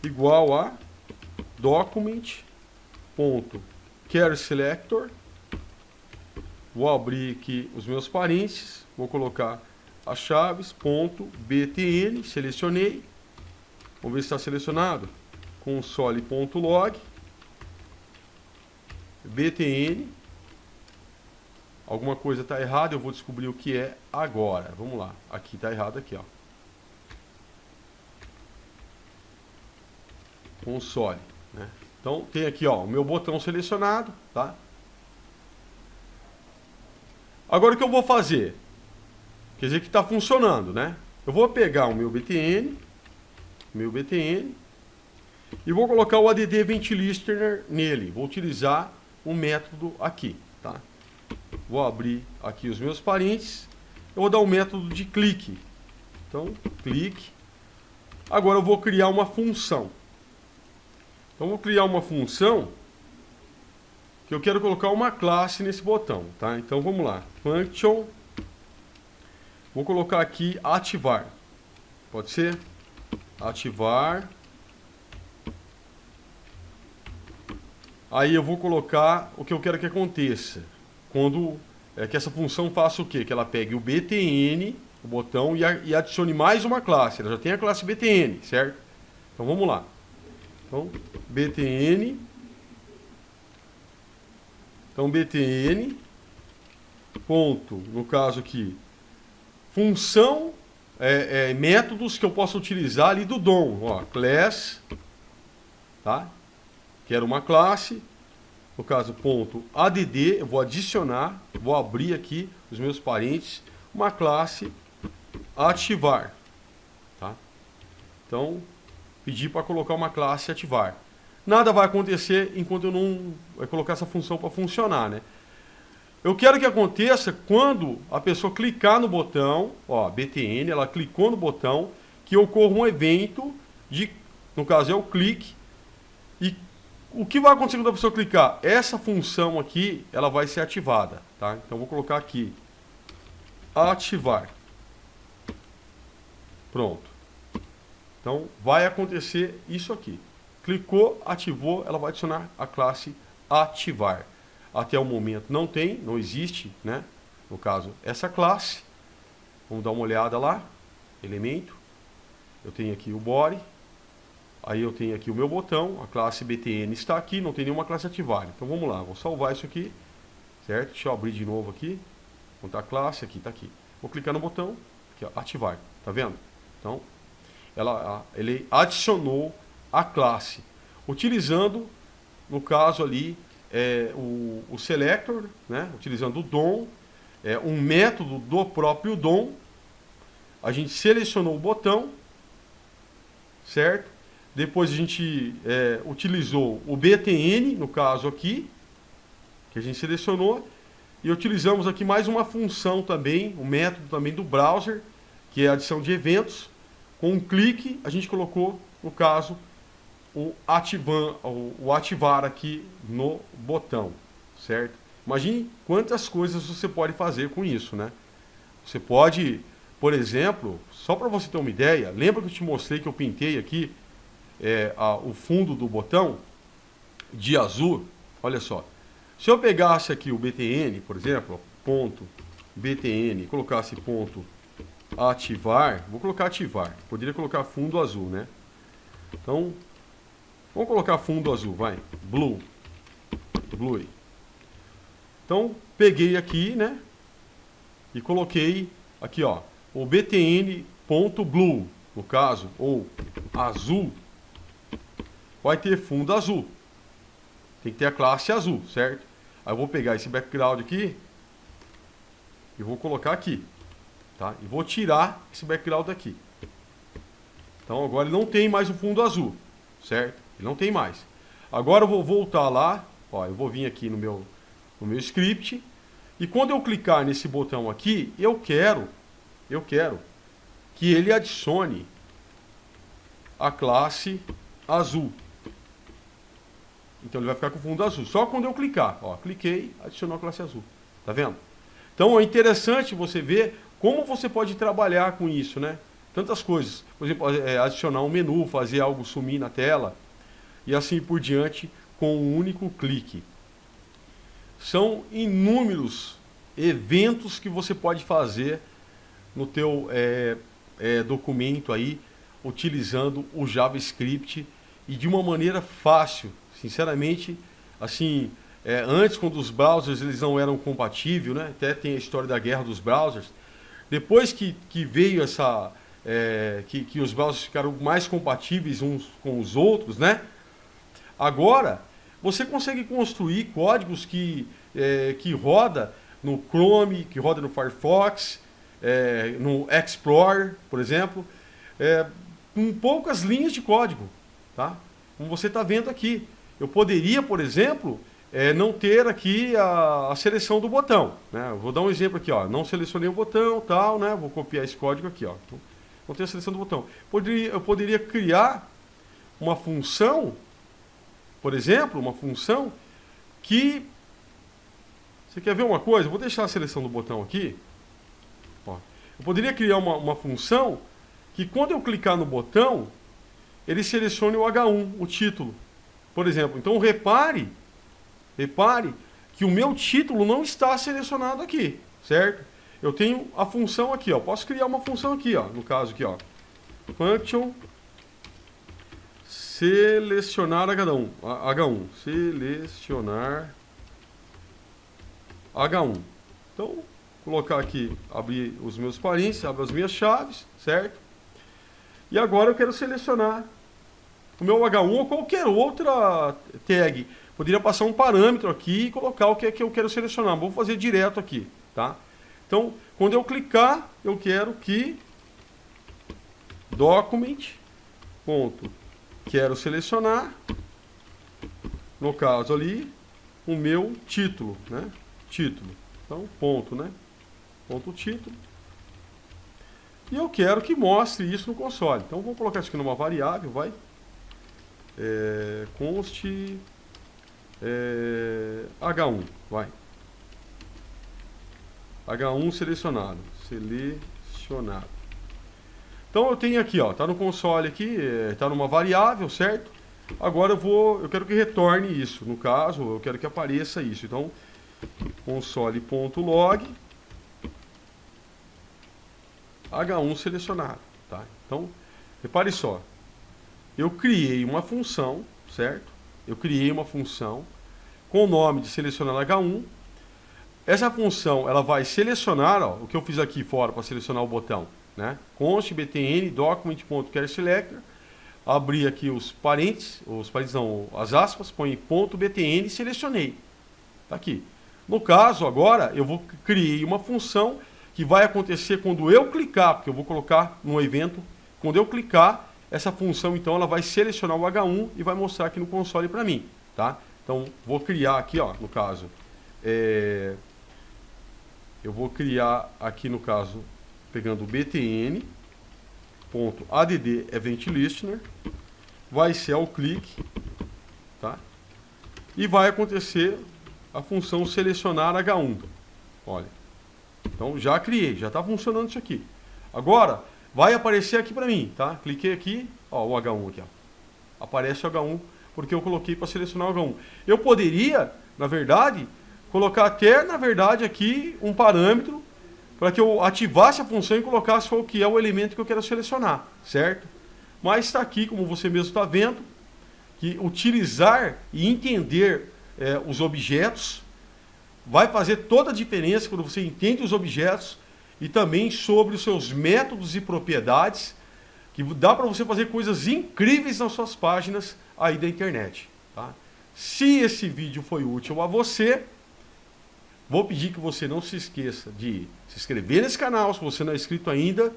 Igual a document.charSelector. Vou abrir aqui os meus parênteses, vou colocar as chaves, .btn, selecionei. Vamos ver se está selecionado. Console.log btn. Alguma coisa está errada, eu vou descobrir o que é agora. Vamos lá, aqui está errado aqui, ó. Console, né? Então tem aqui, ó, o meu botão selecionado, tá? Agora o que eu vou fazer? Quer dizer que está funcionando, né? Eu vou pegar o meu btn, e vou colocar o add event listener nele. Vou utilizar o método aqui, tá? Vou abrir aqui os meus parênteses. Eu vou dar o método de clique. Então, clique. Agora eu vou criar uma função. Então, vou criar uma função que eu quero colocar uma classe nesse botão, tá? Então, vamos lá. Function. Vou colocar aqui ativar. Pode ser? Ativar. Aí eu vou colocar o que eu quero que aconteça. Quando que essa função faça o quê? Que ela pegue o btn, o botão, e adicione mais uma classe. Ela já tem a classe btn, certo? Então vamos lá. Então, btn. Então, btn. Ponto, no caso aqui, função, métodos que eu posso utilizar ali do DOM. Ó, class, tá? Quero uma classe. No caso, ponto add, eu vou adicionar, vou abrir aqui os meus parênteses, uma classe ativar, tá? Então, pedir para colocar uma classe ativar. Nada vai acontecer enquanto eu não colocar essa função para funcionar, né? Eu quero que aconteça quando a pessoa clicar no botão, ó, btn, ela clicou no botão, que ocorra um evento no caso é o clique, e o que vai acontecer quando a pessoa clicar? Essa função aqui, ela vai ser ativada, tá? Então, vou colocar aqui, ativar. Pronto. Então, vai acontecer isso aqui. Clicou, ativou, ela vai adicionar a classe ativar. Até o momento não existe, né? No caso, essa classe. Vamos dar uma olhada lá. Elemento. Eu tenho aqui o body. Aí eu tenho aqui o meu botão, a classe btn está aqui, não tem nenhuma classe ativar. Então vamos lá, vou salvar isso aqui, certo? Deixa eu abrir de novo aqui. Onde está a classe? Aqui, está aqui. Vou clicar no botão, aqui, ó, ativar. Tá vendo? Então, ele adicionou a classe, utilizando, no caso ali, o selector, né? Utilizando o DOM, um método do próprio DOM. A gente selecionou o botão, certo? Depois a gente utilizou o btn, no caso aqui, que a gente selecionou, e utilizamos aqui mais uma função também, um método também do browser, que é a adição de eventos. Com um clique, a gente colocou, no caso, o ativar aqui no botão, certo? Imagine quantas coisas você pode fazer com isso, né? Você pode, por exemplo, só para você ter uma ideia, lembra que eu te mostrei que eu pintei aqui o fundo do botão de azul? Olha só. Se eu pegasse aqui o btn, por exemplo, ponto btn, colocasse ponto ativar, vou colocar ativar, poderia colocar fundo azul, né? Então, vamos colocar fundo azul, vai, blue. Então, peguei aqui, né? E coloquei aqui, ó, o btn.blue, no caso, ou azul, vai ter fundo azul. Tem que ter a classe azul, certo? Aí eu vou pegar esse background aqui e vou colocar aqui, tá? E vou tirar esse background aqui. Então agora ele não tem mais o fundo azul, certo? Ele não tem mais. Agora eu vou voltar lá, ó, eu vou vir aqui no meu script, e quando eu clicar nesse botão aqui, eu quero que ele adicione a classe azul. Então ele vai ficar com fundo azul. Só quando eu clicar, ó, cliquei, adicionou a classe azul. Tá vendo? Então é interessante você ver como você pode trabalhar com isso, né? Tantas coisas. Por exemplo, adicionar um menu, fazer algo sumir na tela e assim por diante com um único clique. São inúmeros eventos que você pode fazer no teu documento aí, utilizando o JavaScript e de uma maneira fácil. Sinceramente, assim, antes quando os browsers eles não eram compatíveis, né? Até tem a história da guerra dos browsers. Depois que veio essa, que os browsers ficaram mais compatíveis uns com os outros, né? Agora, você consegue construir códigos que roda no Chrome, que roda no Firefox, no Explorer, por exemplo, com poucas linhas de código, tá? Como você está vendo aqui. Eu poderia, por exemplo, não ter aqui a seleção do botão, né? Eu vou dar um exemplo aqui, ó. Não selecionei o botão, tal, né? Vou copiar esse código aqui, ó. Então, não tem a seleção do botão. Eu poderia criar uma função, por exemplo, uma função que... Você quer ver uma coisa? Eu vou deixar a seleção do botão aqui. Ó. Eu poderia criar uma função que quando eu clicar no botão, ele selecione o H1, o título. Por exemplo, então repare que o meu título não está selecionado aqui, certo? Eu tenho a função aqui, ó. Posso criar uma função aqui, ó. No caso aqui, ó. Function selecionar H1. Selecionar H1. Então, colocar aqui, abrir os meus parênteses, abrir as minhas chaves, certo? E agora eu quero selecionar o meu H1 ou qualquer outra tag. Poderia passar um parâmetro aqui e colocar o que é que eu quero selecionar. Vou fazer direto aqui, tá? Então, quando eu clicar, eu quero que document, ponto, quero selecionar, no caso ali, o meu título, né? Título. Então, ponto, né? Ponto título. E eu quero que mostre isso no console. Então, vou colocar isso aqui numa variável, vai. Const H1, vai. H1 selecionado. Então eu tenho aqui, ó, tá no console aqui, tá numa variável, certo? Agora eu quero que retorne isso. No caso, eu quero que apareça isso. Então, console.log H1 selecionado, tá? Então, repare só. Eu criei uma função, certo? Eu criei uma função com o nome de selecionar H1. essa função ela vai selecionar, ó, o que eu fiz aqui fora para selecionar o botão, né? Const btn document.charSelector, abri aqui os parênteses não, as aspas, põe ponto .btn e selecionei. Tá aqui. No caso, agora, eu criei uma função que vai acontecer quando eu clicar, porque eu vou colocar no evento, quando eu clicar, essa função, então, ela vai selecionar o H1 e vai mostrar aqui no console para mim, tá? Então, vou criar aqui, ó, no caso, eu vou criar aqui, no caso, pegando o btn.add event listener, vai ser ao clique, tá? E vai acontecer a função selecionar H1. Olha, então já criei, já está funcionando isso aqui. Agora, vai aparecer aqui para mim, tá? Cliquei aqui, ó, o H1 aqui, ó. Aparece o H1, porque eu coloquei para selecionar o H1. Eu poderia, na verdade, colocar até, na verdade, aqui um parâmetro para que eu ativasse a função e colocasse qual que é o elemento que eu quero selecionar, certo? Mas está aqui, como você mesmo está vendo, que utilizar e entender os objetos vai fazer toda a diferença quando você entende os objetos e também sobre os seus métodos e propriedades, que dá para você fazer coisas incríveis nas suas páginas aí da internet. Tá? Se esse vídeo foi útil a você, vou pedir que você não se esqueça de se inscrever nesse canal, se você não é inscrito ainda,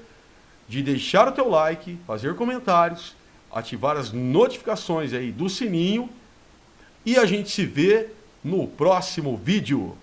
de deixar o teu like, fazer comentários, ativar as notificações aí do sininho, e a gente se vê no próximo vídeo.